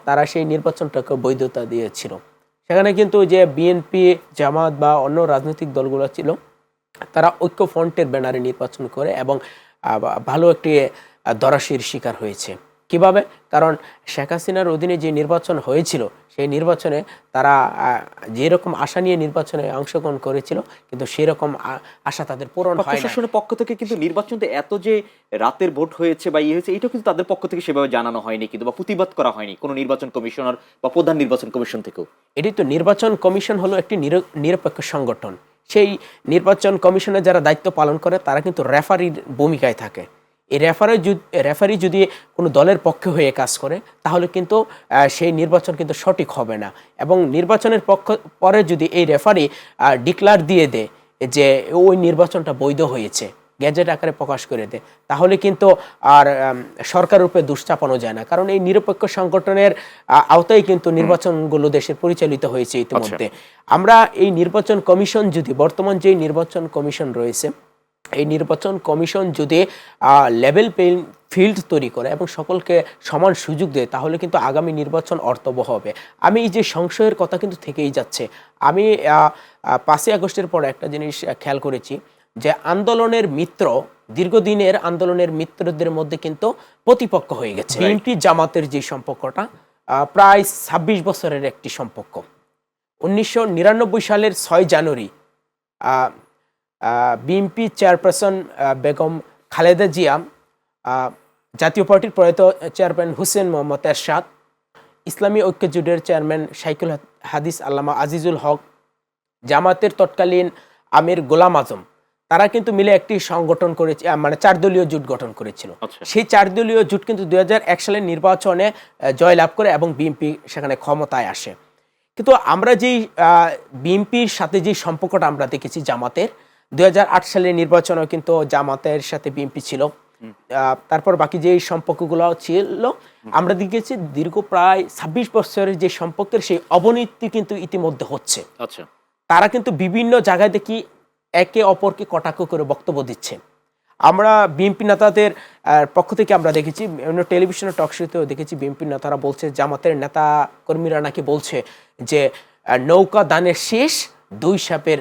তারা সেই নির্বাচনটাকে বৈধতা দিয়েছিল। সেখানে কিন্তু যে বিএনপি, জামাত বা অন্য রাজনৈতিক দলগুলো ছিল, তারা ঐক্যফ্রন্টের ব্যানারে নির্বাচন করে এবং ভালো একটি ধরাশির শিকার হয়েছে। কিভাবে? কারণ শেখ হাসিনার অধীনে যে নির্বাচন হয়েছিল, সেই নির্বাচনে তারা যেরকম আশা নিয়ে নির্বাচনে অংশগ্রহণ করেছিল, কিন্তু সেরকম আশা তাদের পূরণ হয় না। প্রশাসনের পক্ষ থেকে কিন্তু নির্বাচনটা এত যে রাতের ভোট হয়েছে বা ইয়ে হয়েছে, এটা কিন্তু তাদের পক্ষ থেকে সেভাবে জানানো হয়নি, কিন্তু বা প্রতিবাদ করা হয়নি কোনো নির্বাচন কমিশনার বা প্রধান নির্বাচন কমিশন থেকেও। এটি তো নির্বাচন কমিশন হলো একটি নিরপেক্ষ সংগঠন। সেই নির্বাচন কমিশনে যারা দায়িত্ব পালন করে, তারা কিন্তু রেফারির ভূমিকায় থাকে। এই রেফারি যদি কোনো দলের পক্ষে হয়ে কাজ করে, তাহলে কিন্তু সেই নির্বাচন কিন্তু সঠিক হবে না। এবং নির্বাচনের পরে যদি এই রেফারি ডিক্লার দিয়ে দেয় যে ওই নির্বাচনটা বৈধ হয়েছে, গ্যাজেট আকারে প্রকাশ করে দেয়, তাহলে কিন্তু আর সরকারের উপরে দোষ চাপানো যায় না। কারণ এই নিরপেক্ষ সংগঠনের আওতায় কিন্তু নির্বাচনগুলো দেশের পরিচালিত হয়েছে ইতিমধ্যে। আমরা এই নির্বাচন কমিশন যদি, বর্তমান যে নির্বাচন কমিশন রয়েছে, এই নির্বাচন কমিশন যদি লেভেল প্লেইং ফিল্ড তৈরি করে এবং সকলকে সমান সুযোগ দেয়, তাহলে কিন্তু আগামী নির্বাচন অর্থবহ হবে। আমি এই যে সংশয়ের কথা কিন্তু থেকেই যাচ্ছে। আমি 5ই আগস্টের পর একটা জিনিস খেয়াল করেছি, যে আন্দোলনের মিত্র, দীর্ঘদিনের আন্দোলনের মিত্রদের মধ্যে কিন্তু প্রতিপক্ষ হয়ে গেছে। বিএনপি জামাতের যে সম্পর্কটা প্রায় 26 বছরের একটি সম্পর্ক। 1999 সালের 6 জানুয়ারি বিএনপি চেয়ারপারসন বেগম খালেদা জিয়া, জাতীয় পার্টির প্রয়াত চেয়ারম্যান হুসেন মোহাম্মদ এরশাদ, ইসলামী ঐক্য জোটের চেয়ারম্যান শাইখুল হাদিস আল্লামা আজিজুল হক, জামাতের তৎকালীন আমির গোলাম আজম, তারা কিন্তু মিলে একটি সংগঠন করেছে, মানে 4 দলীয় জোট গঠন করেছিল। সেই 4 দলীয় জোট কিন্তু 2001 সালের নির্বাচনে জয়লাভ করে এবং বিএনপি সেখানে ক্ষমতায় আসে। কিন্তু আমরা যেই বিএনপির সাথে যে সম্পর্কটা আমরা দেখেছি জামাতের, 2008 সালের নির্বাচনেও কিন্তু জামাতের সাথে বিএনপি ছিল। তারপর বাকি যে সম্পর্কগুলো ছিল, আমরা দেখেছি দীর্ঘ প্রায় 26 বছরের যে সম্পর্কের সেই অবনতি কিন্তু ইতিমধ্যে হচ্ছে। তারা কিন্তু বিভিন্ন জায়গায় দেখি একে অপরকে কটাক্ষ করে বক্তব্য দিচ্ছে। আমরা বিএনপি নেতাদের পক্ষ থেকে আমরা দেখেছি, বিভিন্ন টেলিভিশনের টক শোতেও দেখেছি, বিএনপি নেতারা বলছে, জামাতের নেতা কর্মীরা নাকি বলছে যে নৌকা দানের শেষ, দুই সাপের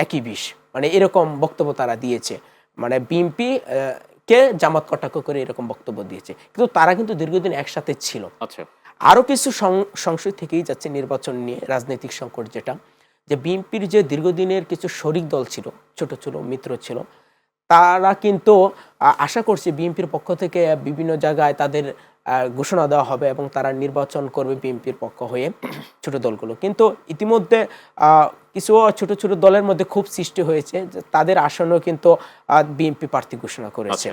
একই বিষ, মানে এরকম বক্তব্য তারা দিয়েছে। মানে বিএনপি কে জামাত কটাক্ষ করে এরকম বক্তব্য দিয়েছে, কিন্তু তারা কিন্তু দীর্ঘদিন একসাথে ছিল। আচ্ছা, আরও কিছু সংশয় থেকেই যাচ্ছে নির্বাচন নিয়ে, রাজনৈতিক সংকট যেটা, যে বিএনপির যে দীর্ঘদিনের কিছু শরিক দল ছিল, ছোট ছোট মিত্র ছিল, তারা কিন্তু আশা করছে বিএনপির পক্ষ থেকে বিভিন্ন জায়গায় তাদের ঘোষণা দেওয়া হবে এবং তারা নির্বাচন করবে বিএনপির পক্ষ হয়ে, ছোট দলগুলো। কিন্তু ইতিমধ্যে কিছু ছোট ছোট দলের মধ্যে খুব সৃষ্টি হয়েছে, তাদের আসনেও কিন্তু বিএনপি প্রার্থী ঘোষণা করেছে।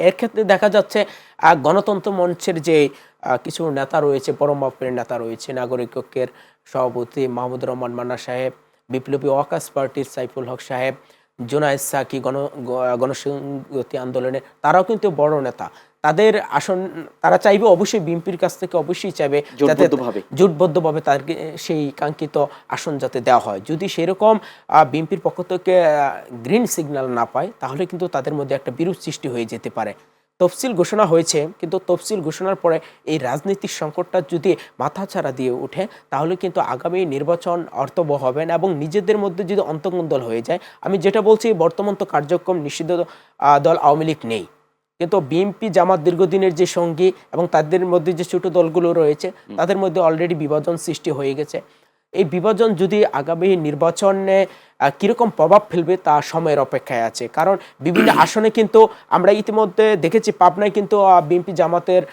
এর ক্ষেত্রে দেখা যাচ্ছে গণতন্ত্র মঞ্চের যে কিছু নেতা রয়েছে, বড় মাপের নেতা রয়েছে, নাগরিক ঐক্যের সভাপতি মাহমুদুর রহমান মান্না সাহেব, বিপ্লবী ওয়াকাস পার্টির সাইফুল হক সাহেব, জোনায়েদ সাকি গণসংহতি আন্দোলনের, তারাও কিন্তু বড় নেতা। তাদের আসন তারা চাইবে অবশ্যই বিএনপির কাছ থেকে, অবশ্যই চাইবে যাতে জোটবদ্ধভাবে তাদেরকে সেই কাঙ্ক্ষিত আসন যাতে দেওয়া হয়। যদি সেরকম বিএনপির পক্ষ থেকে গ্রিন সিগন্যাল না পায়, তাহলে কিন্তু তাদের মধ্যে একটা বিরোধ সৃষ্টি হয়ে যেতে পারে। তফসিল ঘোষণা হয়েছে, কিন্তু তফসিল ঘোষণার পরে এই রাজনৈতিক সংকটটা যদি মাথাছাড়া দিয়ে ওঠে, তাহলে কিন্তু আগামী নির্বাচন অর্থবহ হবে না এবং নিজেদের মধ্যে যদি অন্তর্দ্বন্দ্ব হয়ে যায়। আমি যেটা বলছি, বর্তমান তো কার্যক্রম নিষিদ্ধ দল আওয়ামী লীগ নেই, কিন্তু বিএনপি জামাত দীর্ঘদিনের যে সঙ্গী এবং তাদের মধ্যে যে ছোট দলগুলো রয়েছে, তাদের মধ্যে অলরেডি বিভাজন সৃষ্টি হয়ে গেছে। এই বিভাজন যদি আগামী নির্বাচনে কীরকম প্রভাব ফেলবে তা সময়ের অপেক্ষায় আছে। কারণ বিভিন্ন আসনে কিন্তু আমরা ইতিমধ্যে দেখেছি, পাবনায় কিন্তু বিএনপি জামাতের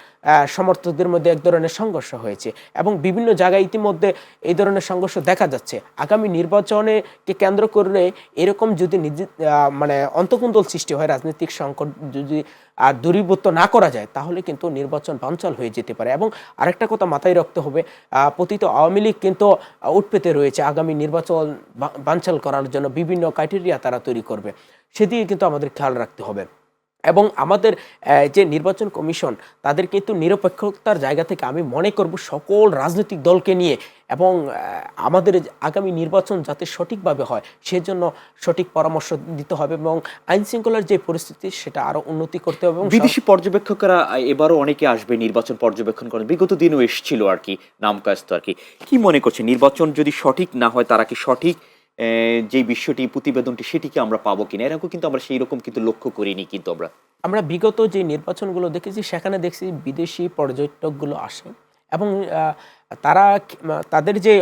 সমর্থকদের মধ্যে এক ধরনের সংঘর্ষ হয়েছে এবং বিভিন্ন জায়গায় ইতিমধ্যে এই ধরনের সংঘর্ষ দেখা যাচ্ছে। আগামী নির্বাচনকে কেন্দ্র করে এরকম যদি মানে অন্তর্কুন্দল সৃষ্টি হয়, রাজনৈতিক সংকট যদি দূরীভূত না করা যায়, তাহলে কিন্তু নির্বাচন বানচাল হয়ে যেতে পারে। এবং আরেকটা কথা মাথায় রাখতে হবে, পতিত আওয়ামী লীগ কিন্তু উৎপেতে রয়েছে। আগামী নির্বাচন বানচাল করার জন্য বিভিন্ন ক্রাইটেরিয়া তারা তৈরি করবে, সেদিকে কিন্তু আমাদের খেয়াল রাখতে হবে। এবং আমাদের যে নির্বাচন কমিশন, তাদের কিন্তু নিরপেক্ষতার জায়গা থেকে আমি মনে করব সকল রাজনৈতিক দলকে নিয়ে এবং আমাদের আগামী নির্বাচন যাতে সঠিকভাবে হয় সেজন্য সঠিক পরামর্শ দিতে হবে এবং আইন শৃঙ্খলার যে পরিস্থিতি সেটা আরও উন্নতি করতে হবে। বিদেশি পর্যবেক্ষকরা এবারও অনেকে আসবে নির্বাচন পর্যবেক্ষণ করেন, বিগত দিনও এসেছিল আর কি, নাম কাস্ত আর কি। কি মনে করছে, নির্বাচন যদি সঠিক না হয়, তারা কি সঠিক যে বিষয়টি, প্রতিবেদনটি, সেটিকে আমরা পাবো কিনা? এরকম কিন্তু আমরা সেই রকম কিন্তু লক্ষ্য করিনি। কিন্তু আমরা বিগত যে নির্বাচনগুলো দেখেছি, সেখানে দেখছি বিদেশি পর্যটকগুলো আসে এবং তারা তাদের যে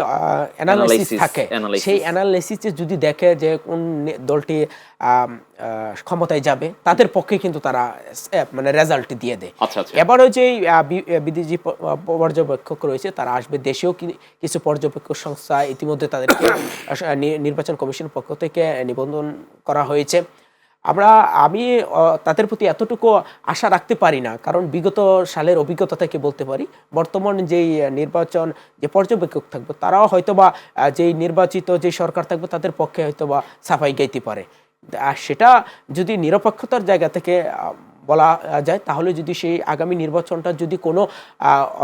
অ্যানালাইসিস থাকে, সেই অ্যানালাইসিসে যদি দেখে যে কোন দলটি ক্ষমতায় যাবে, তাদের পক্ষে কিন্তু তারা মানে রেজাল্ট দিয়ে দেয়। এবারও যে বিদেশি পর্যবেক্ষক রয়েছে, তারা আসবে। দেশেও কিছু পর্যবেক্ষক সংস্থা ইতিমধ্যে তাদেরকে নির্বাচন কমিশনের পক্ষ থেকে নিবন্ধন করা হয়েছে। আমি তাদের প্রতি এতটুকু আশা রাখতে পারি না, কারণ বিগত সালের অভিজ্ঞতা থেকে বলতে পারি, বর্তমান যেই নির্বাচন যে পর্যবেক্ষক থাকবে, তারাও হয়তোবা যেই নির্বাচিত যে সরকার থাকবে তাদের পক্ষে হয়তোবা সাফাই গাইতে পারে। আর সেটা যদি নিরপেক্ষতার জায়গা থেকে বলা যায়, তাহলে যদি সেই আগামী নির্বাচনটা যদি কোনো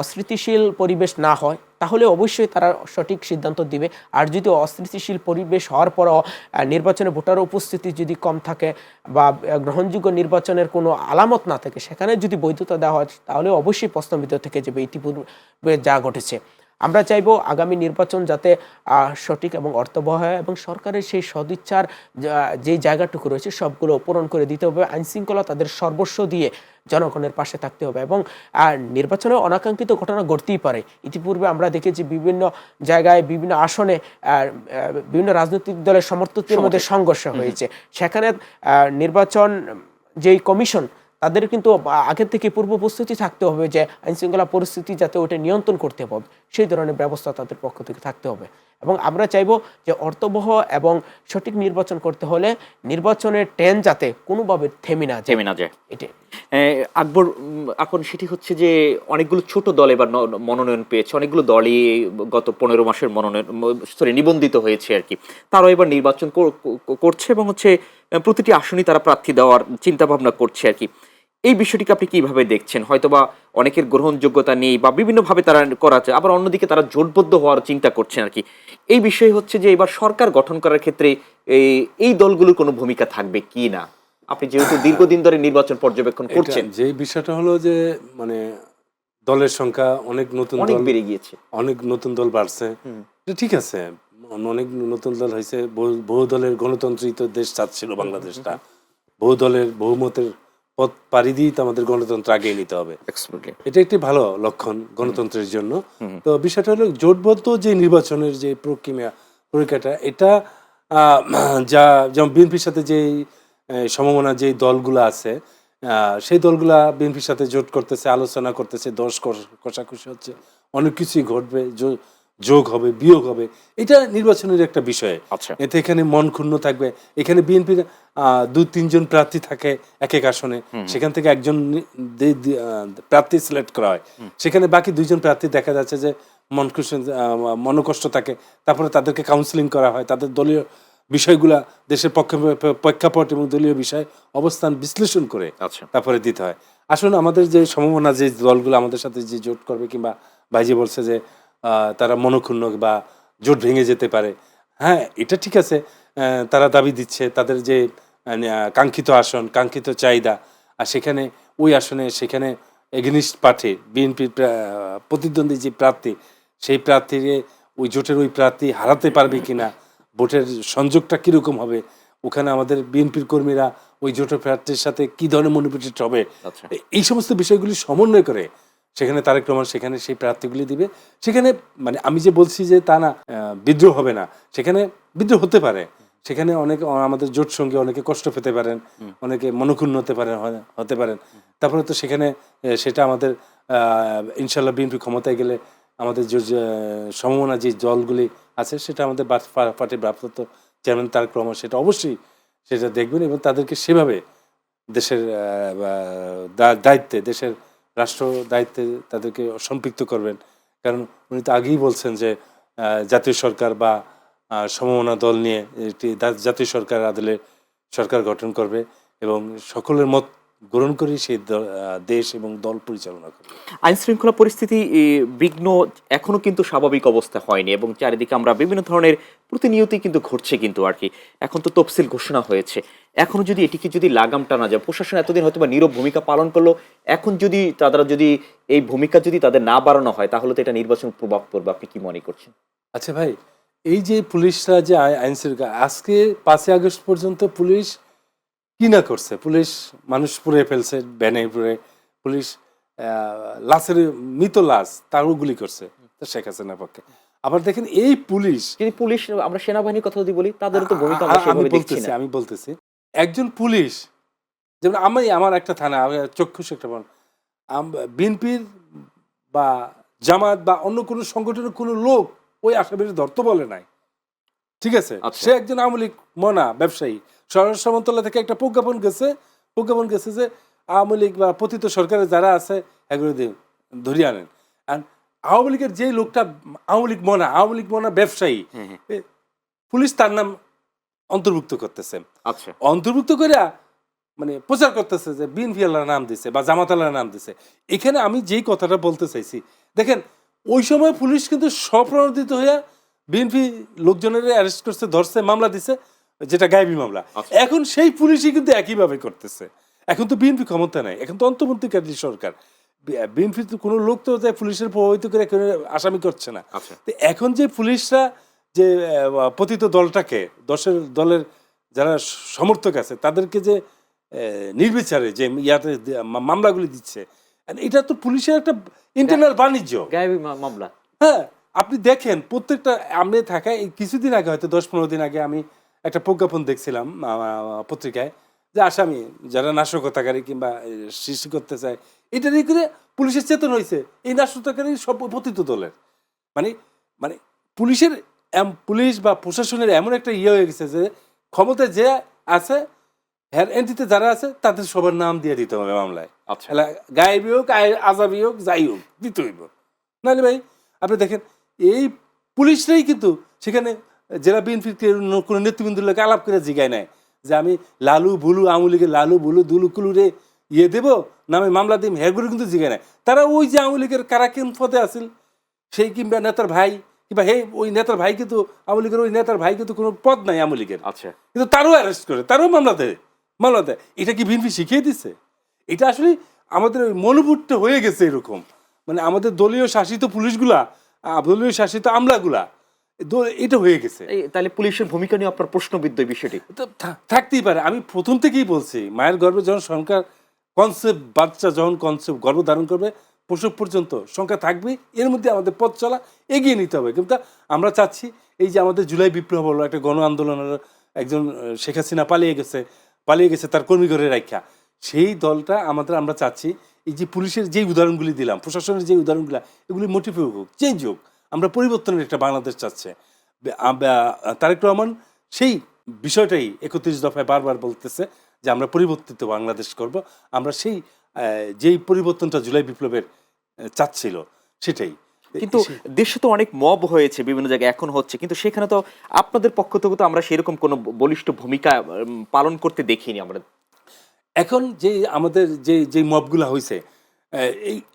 অস্থিতিশীল পরিবেশ না হয়, তাহলে অবশ্যই তারা সঠিক সিদ্ধান্ত দিবে। আর যদি অস্থিতিশীল পরিবেশ হওয়ার পরও নির্বাচনে ভোটার উপস্থিতি যদি কম থাকে বা গ্রহণযোগ্য নির্বাচনের কোনো আলামত না থাকে, সেখানে যদি বৈধতা দেওয়া হয়, তাহলে অবশ্যই প্রশ্নবিদ্ধ থেকে যাবে ইতিপূর্বে যা ঘটেছে। আমরা চাইব আগামী নির্বাচন যাতে সঠিক এবং অর্থবহ হয় এবং সরকারের সেই সদিচ্ছার যে জায়গাটুকু রয়েছে সবগুলো পূরণ করে দিতে হবে। আইনশৃঙ্খলা তাদের সর্বস্ব দিয়ে জনগণের পাশে থাকতে হবে এবং নির্বাচনে অনাকাঙ্ক্ষিত ঘটনা ঘটতেই পারে। ইতিপূর্বে আমরা দেখেছি বিভিন্ন জায়গায় বিভিন্ন আসনে বিভিন্ন রাজনৈতিক দলের সমর্থকদের মধ্যে সংঘর্ষ হয়েছে। সেখানে নির্বাচন যেই কমিশন, তাদের কিন্তু আগে থেকে পূর্ব প্রস্তুতি থাকতে হবে যে আইনশৃঙ্খলা পরিস্থিতি যাতে ওটা নিয়ন্ত্রণ করতে হবে, সেই ধরনের ব্যবস্থা তাদের পক্ষ থেকে থাকতে হবে। এবং আমরা চাইব যে অর্থবহ এবং সঠিক নির্বাচন করতে হলে নির্বাচনের ট্রেন যাতে কোনোভাবে থেমে না যায়। এটা আকবর, এখন সেটি হচ্ছে যে অনেকগুলো ছোট দল এবার মনোনয়ন পেয়েছে, অনেকগুলো দলই গত 15 মাসের নিবন্ধিত হয়েছে আর কি। তারাও এবার নির্বাচন করছে এবং হচ্ছে প্রতিটি আসনই তারা প্রার্থী দেওয়ার চিন্তা ভাবনা করছে আর কি। এই বিষয়টিকে আপনি কিভাবে দেখছেন? হয়তোবা অনেকের গ্রহণযোগ্যতা নেই বা বিভিন্নভাবে তারা করাচ্ছে, আবার অন্যদিকে তারা জোটবদ্ধ হওয়ার চিন্তা করছেন আর কি। এই বিষয় হচ্ছে যে এবার সরকার গঠন করার ক্ষেত্রে এই দলগুলোর কোনো ভূমিকা থাকবে কি না? আপনি যেহেতু দীর্ঘদিন ধরে নির্বাচন পর্যবেক্ষণ করছেন, যে বিষয়টা হলো যে মানে দলের সংখ্যা অনেক নতুন অনেক দল, বেড়ে গিয়েছে। অনেক নতুন দল বাড়ছে, এটা ঠিক আছে, অনেক নতুন দল হয়েছে, বহু দলের গণতন্ত্রিত দেশ চাচ্ছিল বাংলাদেশটা, বহু দলের বহুমতের পথ পাড়ি দিয়েই তো আমাদের গণতন্ত্র আগিয়ে নিতে হবে। Absolutely. এটা একটি ভালো লক্ষণ গণতন্ত্রের জন্য। তো বিষয়টা হলো জোটবদ্ধ যে নির্বাচনের যে প্রক্রিয়াটা এটা আহ, যা যেমন বিএনপির সাথে যে সমমনা যে দলগুলো আছে, সেই দলগুলা বিএনপির সাথে জোট করতেছে, আলোচনা করতেছে, দশ কষাকষি হচ্ছে, অনেক কিছুই ঘটবে, যোগ হবে, বিয়োগ হবে, এটা নির্বাচনের একটা বিষয়। আচ্ছা। এতে এখানে মন ক্ষুণ্ণ থাকবে, এখানে বিএনপির 2-3 জন প্রার্থী থাকে এক এক আসনে, সেখান থেকে একজন প্রার্থী সিলেক্ট করা হয়, সেখানে বাকি 2 জন প্রার্থী দেখা যাচ্ছে যে মনকষ্ট থাকে, তারপরে তাদেরকে কাউন্সিলিং করা হয়, তাদের দলীয় বিষয়গুলা, দেশের প্রেক্ষাপট এবং দলীয় বিষয় অবস্থান বিশ্লেষণ করে আচ্ছা। তারপরে দিতে হয়। আসলে আমাদের যে সম্ভাবনা যে দলগুলো আমাদের সাথে যে জোট করবে, কিংবা ভাইজি বলছে যে তারা মনক্ষুণ্ণ বা জোট ভেঙে যেতে পারে, হ্যাঁ এটা ঠিক আছে, তারা দাবি দিচ্ছে তাদের যে কাঙ্ক্ষিত আসন, কাঙ্ক্ষিত চাহিদা, আর সেখানে ওই আসনে সেখানে এগেনিস্ট পার্টি বিএনপির প্রতিদ্বন্দ্বী যে প্রার্থী, সেই প্রার্থীকে ওই জোটের ওই প্রার্থী হারাতে পারবে কিনা, ভোটের সংযোগটা কীরকম হবে, ওখানে আমাদের বিএনপির কর্মীরা ওই জোটের প্রার্থীর সাথে কী ধরনের মনোপিটেড হবে, আচ্ছা। এই সমস্ত বিষয়গুলি সমন্বয় করে সেখানে তারেক রহমান সেখানে সেই প্রার্থীগুলি দিবে। সেখানে মানে আমি যে বলছি যে তা না, বিদ্রোহ হবে না, সেখানে বিদ্রোহ হতে পারে, সেখানে অনেকে আমাদের জোট সঙ্গে অনেকে কষ্ট পেতে পারেন, অনেকে মনক্ষুণ্ণ হতে পারেন, তারপরে তো সেখানে সেটা আমাদের ইনশাল্লাহ বিএনপি ক্ষমতায় গেলে আমাদের যে সমমনা যে দলগুলি আছে সেটা আমাদের পার্টির ভারপ্রাপ্ত চেয়ারম্যান তারেক রহমান সেটা অবশ্যই সেটা দেখবেন এবং তাদেরকে সেভাবে দেশের দায়িত্বে, দেশের রাষ্ট্র দায়িত্বে তাদেরকে সম্পৃক্ত করবেন। কারণ উনি তো আগেই বলছেন যে জাতীয় সরকার বা সমমনা দল নিয়ে একটি জাতীয় সরকার আদলে সরকার গঠন করবে এবং সকলের মত গ্রহণ করেই সেই দেশ এবং দল পরিচালনা করবে। আইন শৃঙ্খলা পরিস্থিতি বিঘ্ন এখনো কিন্তু স্বাভাবিক অবস্থা হয়নি এবং চারিদিকে আমরা বিভিন্ন ধরনের প্রতিনিয়তই কিন্তু ঘটছে কিন্তু আর কি। এখন তো তফসিল ঘোষণা হয়েছে, এখনো যদি এটিকে যদি লাগাম টানা যায়, প্রশাসন এতদিন হয়তো বা নীরব ভূমিকা পালন করলো, এখন যদি তারা যদি এই ভূমিকা যদি তাদের না বাড়ানো হয় তাহলে তো এটা নির্বাচন প্রভাব পড়বে। আপনি কি মনে করছেন? আচ্ছা ভাই, এই যে পুলিশরা যে আইন শৃঙ্খলা আজকে 5ই আগস্ট পর্যন্ত পুলিশ কি না করছে, পুলিশ মানুষ পুড়ে ফেলছে, ব্যানে পুড়ে, পুলিশ লাশের মৃত লাশ তারও গুলি করছে তো শেখ হাসিনার পক্ষে। আবার দেখেন এই পুলিশ, যদি পুলিশ আমরা সেনাবাহিনীর কথা যদি বলি তাদেরও তো ভূমিকা আমরা সেভাবে দেখছি না। আমি বলতেছি একজন পুলিশ, যেমন আমার একটা থানা চক্ষুষ একটা বিএনপির বা জামাত বা অন্য কোনো সংগঠনের কোনো লোক ওই আসামির ধরতে বলে নাই, ঠিক আছে? আচ্ছা। সে একজন আওয়ামী লীগ মনা ব্যবসায়ী, স্বরাষ্ট্র মন্ত্রণালয় থেকে একটা প্রজ্ঞাপন গেছে যে আওয়ামী লীগ বা পতিত সরকারের যারা আছে এগুলো দিয়ে ধরিয়ে আনেন। আর আওয়ামী লীগের যে লোকটা আওয়ামী লীগ মনা ব্যবসায়ী, পুলিশ তার নাম অন্তর্ভুক্ত করতেছে, আচ্ছা। অন্তর্ভুক্ত করে মানে প্রচার করতেছে যে বিএনপি আল্লাহর নাম দিছে বা জামাত আল্লাহর নাম দিছে। এখানে আমি যেই কথাটা বলতে চাইছি, দেখেন ওই সময় পুলিশ কিন্তু স্বপ্রণোদিত হয়ে বিএনপি লোকজনের অ্যারেস্ট করছে, ধরছে, মামলা দিছে, যেটা গায়েবী মামলা। এখন সেই পুলিশই কিন্তু একইভাবে করতেছে। এখন তো বিএনপি ক্ষমতা নাই, এখন তো অন্তর্বর্তীকালীন সরকার, বিএনপি তো কোনো লোক তো পুলিশের প্রভাবিত করে আসামি করছে না। তো এখন যে পুলিশরা যে পতিত দলটাকে দলের যারা সমর্থক আছে তাদেরকে যে নির্বিচারে যে ইয়াতে মামলাগুলি দিচ্ছে, এটা তো পুলিশের একটা ইন্টারনাল বাণিজ্য, গায়েবী মামলা। হ্যাঁ আপনি দেখেন প্রত্যেকটা আমনে থাকায় কিছুদিন আগে হয়তো 10-15 দিন আগে আমি একটা প্রজ্ঞাপন দেখছিলাম পত্রিকায় যে আসামি যারা নাশকতাকারী কিংবা সৃষ্টি করতে চায় এটা নিয়ে করে পুলিশের চেতন হয়েছে, এই নাশকতাকারী সব পতিত দলের। মানে মানে পুলিশ বা প্রশাসনের এমন একটা ইয়ে হয়ে গেছে যে ক্ষমতায় যে আছে হ্যাঁ এন্ট্রিতে যারা আছে তাদের সবার নাম দিয়ে দিতে হবে মামলায়। আচ্ছা। গায়েবী হোক আজাবি হোক যাই হোক দিতে হইব, নাহলে ভাই আপনি দেখেন এই পুলিশরাই কিন্তু সেখানে জেলা বিএনপির কোনো নেতৃবৃন্দুর লোক আলাপ করে জিগায় নেয় যে আমি লালু ভুলু আওয়ামী লীগের লালু ভুলু দুলু কুলু রে ইয়ে দেবো নামে মামলা দিম, হেরগুলো কিন্তু জিগে নেয়। তারা ওই যে আওয়ামী লীগের কারা কোন পদে আসিল সেই কিংবা নেতার ভাই কিংবা হে ওই নেতার ভাই কিন্তু আওয়ামী লীগের ওই নেতার ভাই কিন্তু কোনো পদ নাই আওয়ামী লীগের, আচ্ছা কিন্তু তারও অ্যারেস্ট করে, তারও মামলা দেয়। এটা কি বিএনপি শিখিয়ে দিচ্ছে? এটা আসলে আমাদের ওই মনোভূতটা হয়ে গেছে এরকম, মানে আমাদের দলীয় শাসিত পুলিশগুলা, দলীয় শাসিত আমলাগুলা, এটা হয়ে গেছে। তাহলে পুলিশের ভূমিকা নিয়ে আপনার প্রশ্নবিদ্ধ এই বিষয়টি তো থাকতেই পারে। আমি প্রথম থেকেই বলছি, মায়ের গর্ভে যখন সংখ্যার কনসেপ্ট, বাচ্চা যখন কনসেপ্ট গর্ভ ধারণ করবে প্রসব পর্যন্ত সংখ্যা থাকবে, এর মধ্যে আমাদের পথ চলা এগিয়ে নিতে হবে। কিন্তু আমরা চাচ্ছি এই যে আমাদের জুলাই বিপ্লব হলো একটা গণ আন্দোলনের, একজন শেখ হাসিনা পালিয়ে গেছে তার কর্মী ঘরে রাখা, সেই দলটা আমরা চাচ্ছি এই যে পুলিশের যেই উদাহরণগুলি দিলাম, প্রশাসনের যে উদাহরণগুলো, এগুলি মোটিভ হোক, চেঞ্জ হোক। আমরা পরিবর্তনের একটা বাংলাদেশ চাচ্ছে। তারেক রহমান সেই বিষয়টাই 31 দফায় বারবার বলতেছে যে আমরা পরিবর্তিত বাংলাদেশ করব। আমরা সেই যেই পরিবর্তনটা জুলাই বিপ্লবের চাচ্ছিল সেটাই। কিন্তু দেশে তো অনেক মব হয়েছে বিভিন্ন জায়গায়, এখন হচ্ছে, কিন্তু সেখানে তো আপনাদের পক্ষ থেকে তো আমরা সেরকম কোনো বলিষ্ঠ ভূমিকা পালন করতে দেখিনি আমরা। এখন যে আমাদের যে মবগুলা হয়েছে,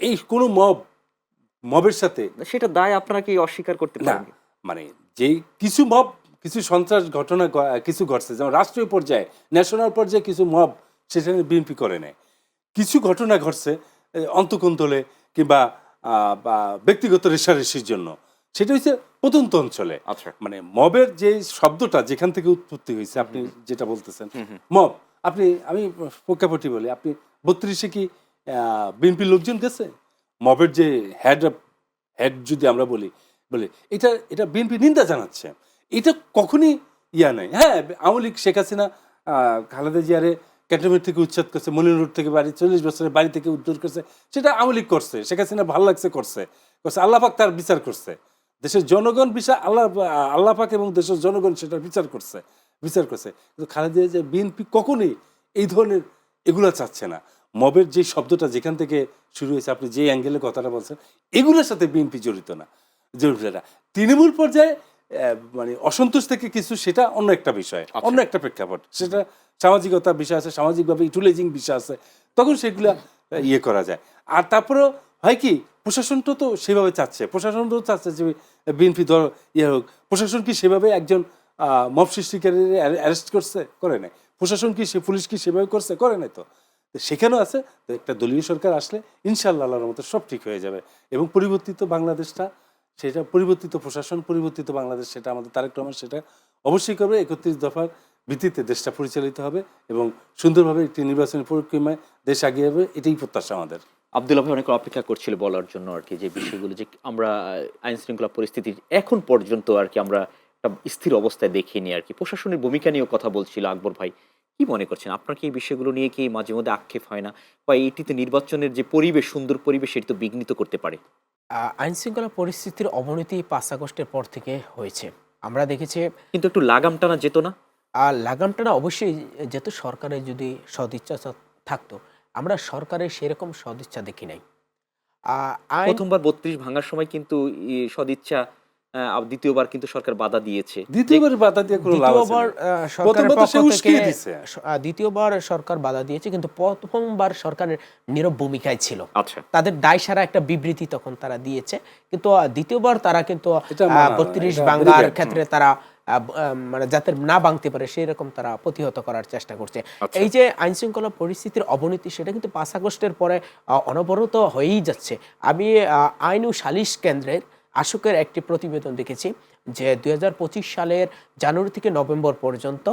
এই কোনো মবের সাথে সেটা দায় আপনারা কি অস্বীকার করতে না, পারেন? মানে যেই কিছু সন্ত্রাস ঘটনা কিছু ঘটছে, যেমন রাষ্ট্রীয় পর্যায়ে, ন্যাশনাল পর্যায়ে কিছু মব, সেখানে বিএনপি করে নেয়। কিছু ঘটনা ঘটছে অন্তকন্তলে কিংবা ব্যক্তিগত রেষারেষির জন্য, সেটা হচ্ছে প্রত্যন্ত অঞ্চলে। আচ্ছা, মানে মবের যে শব্দটা যেখান থেকে উৎপত্তি হয়েছে, আপনি যেটা বলতেছেন মব, আমি পক্ষাপটি বলি, আপনি 32-এ কি বিএনপির লোকজন গেছে? মবের যে হেড যদি আমরা বলি এটা বিএনপি নিন্দা জানাচ্ছে। এটা কখনই নেই। হ্যাঁ, আওয়ামী লীগ শেখ হাসিনা খালেদা জিয়ারে ক্যান্টনমেন্ট থেকে উচ্ছেদ করছে, মনির রোড থেকে 40 বছরের বাড়ি থেকে উদ্ধার করছে, সেটা আওয়ামী লীগ করছে। শেখ হাসিনা ভালো লাগছে করছে, আল্লাহ পাক তার বিচার করছে। দেশের জনগণ আল্লাহ পাক এবং দেশের জনগণ সেটা বিচার করছে। কিন্তু খালেদা জিয়া, বিএনপি কখনোই এই ধরনের এগুলা চাচ্ছে না। মবের যে শব্দটা যেখান থেকে শুরু হয়েছে, আপনি যে অ্যাঙ্গেলে কথাটা বলছেন, এগুলোর সাথে বিএনপি জড়িত না। তৃণমূল পর্যায়ে মানে অসন্তোষ থেকে কিছু, সেটা অন্য একটা বিষয়, অন্য একটা প্রেক্ষাপট, সেটা সামাজিকতা বিষয় আছে, সামাজিকভাবে ইউটিলাইজিং বিষয় আছে, তখন সেগুলা করা যায়। আর তারপরেও হয় কি, প্রশাসনটা তো সেভাবে চাচ্ছে, প্রশাসন তো চাচ্ছে যে বিএনপি দল হোক। প্রশাসন কি সেভাবে একজন মব সৃষ্টিকারী অ্যারেস্ট করছে? করে নাই। প্রশাসন কি পুলিশ কি সেভাবে করছে? করে নাই। তো সেখানেও আছে। তো একটা দলীয় সরকার আসলে ইনশাআল্লাহ আল্লাহর মতো সব ঠিক হয়ে যাবে এবং পরিবর্তিত বাংলাদেশটা, সেটা পরিবর্তিত প্রশাসন, পরিবর্তিত বাংলাদেশ, সেটা আমাদের তারেক রহমান সেটা অবশ্যই করবে। 31 দফার ভিত্তিতে দেশটা পরিচালিত হবে এবং সুন্দরভাবে একটি নির্বাচনী প্রক্রিয়ায় দেশ এগিয়ে যাবে, এটাই প্রত্যাশা আমাদের। আব্দুল্লাহ ভাই অনেক অপেক্ষা করছিল বলার জন্য আর কি, যে বিষয়গুলো যে আমরা আইন শৃঙ্খলা পরিস্থিতি এখন পর্যন্ত আর কি আমরা একটা স্থির অবস্থায় দেখিনি আর কি। প্রশাসনের ভূমিকা নিয়েও কথা বলছিল আকবর ভাই। কি মনে করছেন, আপনার কি এই বিষয়গুলো নিয়ে কি মাঝে মধ্যে আক্ষেপ হয় না, বা এটিতে নির্বাচনের যে পরিবেশ, সুন্দর পরিবেশ, সেটি তো বিঘ্নিত করতে পারে? আইন শৃঙ্খলা পরিস্থিতির অবনতি 5 আগস্টের পর থেকে হয়েছে, আমরা দেখেছি। কিন্তু একটু লাগাম টানা যেত না? আর লাগামটা সবশ্যই যেত, সরকারের যদি সদিচ্ছা থাকতো। আমরা সরকারের সেরকম সদিচ্ছা দেখি নাই। প্রথমবার 32 ভাঙার সময় কিন্তু সদিচ্ছা, দ্বিতীয়বার কিন্তু সরকার বাধা দিয়েছে। দ্বিতীয়বার বাধা দিয়ে কোনো লাভ আছে না। দ্বিতীয়বার সরকার বাধা দিয়েছে, কিন্তু প্রথমবার সরকারের নীরব ভূমিকায় ছিল। আচ্ছা, তাদের দায় সারা একটা বিবৃতি তখন তারা দিয়েছে, কিন্তু দ্বিতীয়বার তারা কিন্তু 32 ভাঙার ক্ষেত্রে তারা মানে যাতে না ভাঙতে পারে সেই রকম তারা প্রতিহত করার চেষ্টা করছে। এই যে আইন শৃঙ্খলা পরিস্থিতির অবনতি, সেটা কিন্তু 5 আগস্টের পরে অনবরত হয়েই যাচ্ছে। আমি আইন ও সালিশ কেন্দ্রের আশুকের একটি প্রতিবেদন দেখেছি যে 2025 সালের জানুয়ারি থেকে নভেম্বর পর্যন্ত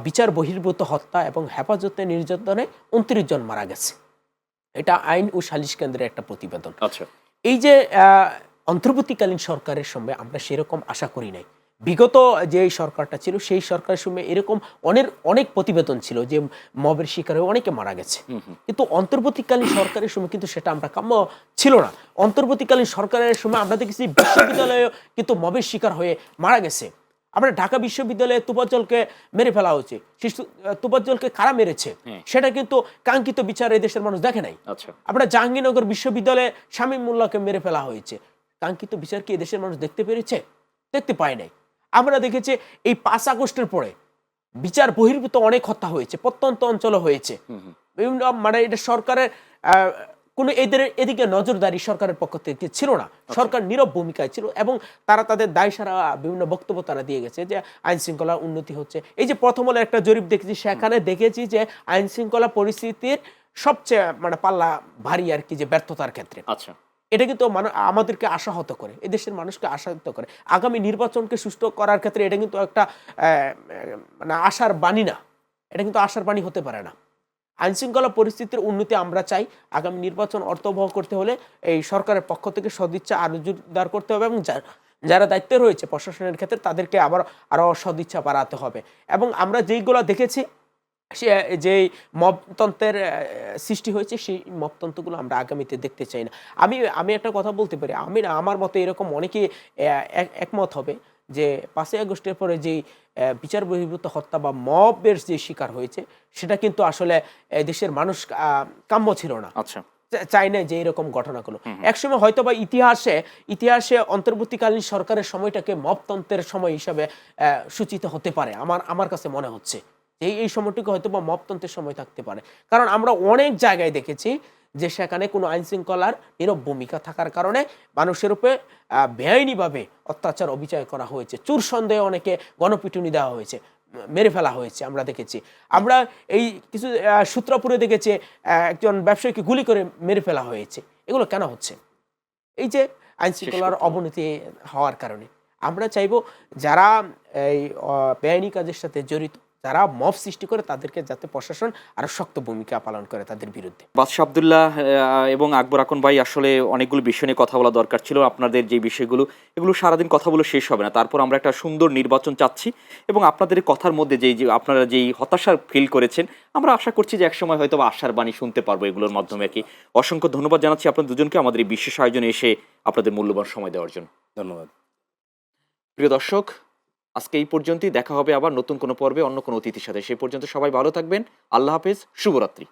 বিচার বহির্ভূত হত্যা এবং হেফাজতে নির্যাতনে 29 জন মারা গেছে। এটা আইন ও সালিশ কেন্দ্রের একটা প্রতিবেদন। আচ্ছা, এই যে অন্তর্বর্তীকালীন সরকারের সময় আমরা সেরকম আশা করি নাই। বিগত যে সরকারটা ছিল সেই সরকারের সময় এরকম অনেক প্রতিবেদন ছিল যে মবের শিকার হয়ে অনেকে মারা গেছে, কিন্তু অন্তর্বর্তীকালীন সরকারের সময় কিন্তু সেটা আমরা কাম্য ছিল না। অন্তর্বর্তীকালীন সরকারের সময় আমরা দেখেছি বিশ্ববিদ্যালয়ে কিন্তু মবের শিকার হয়ে মারা গেছে। আমরা ঢাকা বিশ্ববিদ্যালয়ে তোফাজ্জলকে মেরে ফেলা হয়েছে, তোফাজ্জলকে কারা মেরেছে সেটা কিন্তু কাঙ্ক্ষিত বিচার এই দেশের মানুষ দেখে নাই। আচ্ছা, আমরা জাহাঙ্গীরনগর বিশ্ববিদ্যালয়ে শামীম মোল্লাকে মেরে ফেলা হয়েছে, কাঙ্ক্ষিত বিচার কি এই দেশের মানুষ দেখতে পেরেছে? দেখতে পায় নাই। আমরা দেখেছি এই 5 আগস্টের পরে বিচার বহির্ভূত অনেক হত্যা হয়েছে, প্রত্যন্ত অঞ্চলে হয়েছে, বিভিন্ন মানে এটা সরকারের কোনো এদিকে নজরদারি সরকারের পক্ষ থেকে ছিল না, সরকার নীরব ভূমিকায় ছিল এবং তারা তাদের দায় সারা বিভিন্ন বক্তব্য তারা দিয়ে গেছে যে আইন শৃঙ্খলার উন্নতি হচ্ছে। এই যে প্রথম হলো একটা জরিপ দেখেছি, সেখানে দেখেছি যে আইন শৃঙ্খলা পরিস্থিতির সবচেয়ে মানে পাল্লা ভারী আর কি যে ব্যর্থতার ক্ষেত্রে। আচ্ছা, এটা কিন্তু আমাদেরকে আশাহত করে, এদেশের মানুষকে আশাহত করে। আগামী নির্বাচনকে সুষ্ঠু করার ক্ষেত্রে এটা কিন্তু একটা মানে আশার বাণী না, এটা কিন্তু আশার বাণী হতে পারে না। আইনশৃঙ্খলা পরিস্থিতির উন্নতি আমরা চাই। আগামী নির্বাচন অর্থবহ করতে হলে এই সরকারের পক্ষ থেকে সদিচ্ছা আরো জোরদার করতে হবে এবং যারা দায়িত্বে রয়েছে প্রশাসনের ক্ষেত্রে তাদেরকে আরো সদিচ্ছা বাড়াতে হবে। এবং আমরা যেইগুলো দেখেছি সে যে মবতন্ত্রের সৃষ্টি হয়েছে, সেই মবতন্ত্রগুলো আমরা আগামীতে দেখতে চাই না। আমি একটা কথা বলতে পারি, আমার মতে এরকম অনেকে একমত হবে যে 5ই আগস্টের পরে যেই বিচার বহির্ভূত হত্যা বা মবের যে শিকার হয়েছে, সেটা কিন্তু আসলে দেশের মানুষ কাম্য ছিল না। আচ্ছা, চাই না যে এরকম ঘটনাগুলো একসময় হয়তো বা ইতিহাসে অন্তর্বর্তীকালীন সরকারের সময়টাকে মবতন্ত্রের সময় হিসাবে সূচিত হতে পারে। আমার কাছে মনে হচ্ছে এই সময়টুকু হয়তো বা মবতন্ত্রের সময় থাকতে পারে, কারণ আমরা অনেক জায়গায় দেখেছি যে সেখানে কোনো আইন শৃঙ্খলার নীরব ভূমিকা থাকার কারণে মানুষের উপরে বেআইনিভাবে অত্যাচার অবিচার করা হয়েছে, চোর সন্দেহে অনেকে গণপিটুনি দেওয়া হয়েছে, মেরে ফেলা হয়েছে আমরা দেখেছি। আমরা এই কিছু সূত্রপুরে দেখেছি একজন ব্যবসায়ীকে গুলি করে মেরে ফেলা হয়েছে। এগুলো কেন হচ্ছে? এই যে আইন শৃঙ্খলার অবনতি হওয়ার কারণে। আমরা চাইবো যারা এই বেআইনি কাজের সাথে জড়িত, যারা মব সৃষ্টি করে, তাদেরকে যাতে প্রশাসন আরো শক্ত ভূমিকা পালন করে তাদের বিরুদ্ধে। বাদশা আব্দুল্লাহ এবং আকবর আকন ভাই, আসলে অনেকগুলো বিষয় নিয়ে কথা বলা দরকার ছিল। আপনাদের যে বিষয়গুলো, এগুলো সারাদিন কথা বলে শেষ হবে না। তারপর আমরা একটা সুন্দর নির্বাচন চাচ্ছি এবং আপনাদের কথার মধ্যে যে আপনারা যেই হতাশা ফিল করেছেন, আমরা আশা করছি যে একসময় হয়তো আশার বাণী শুনতে পারবো এগুলোর মাধ্যমে। কি অসংখ্য ধন্যবাদ জানাচ্ছি আপনাদের দুজনকে আমাদের এই বিশেষ আয়োজনে এসে আপনাদের মূল্যবান সময় দেওয়ার জন্য। ধন্যবাদ। প্রিয় দর্শক, আজকে এই পর্যন্তই। দেখা হবে আবার নতুন কোনো পর্বে অন্য কোনো অতিথির সাথে। সেই পর্যন্ত সবাই ভালো থাকবেন। আল্লাহ হাফেজ, শুভরাত্রি।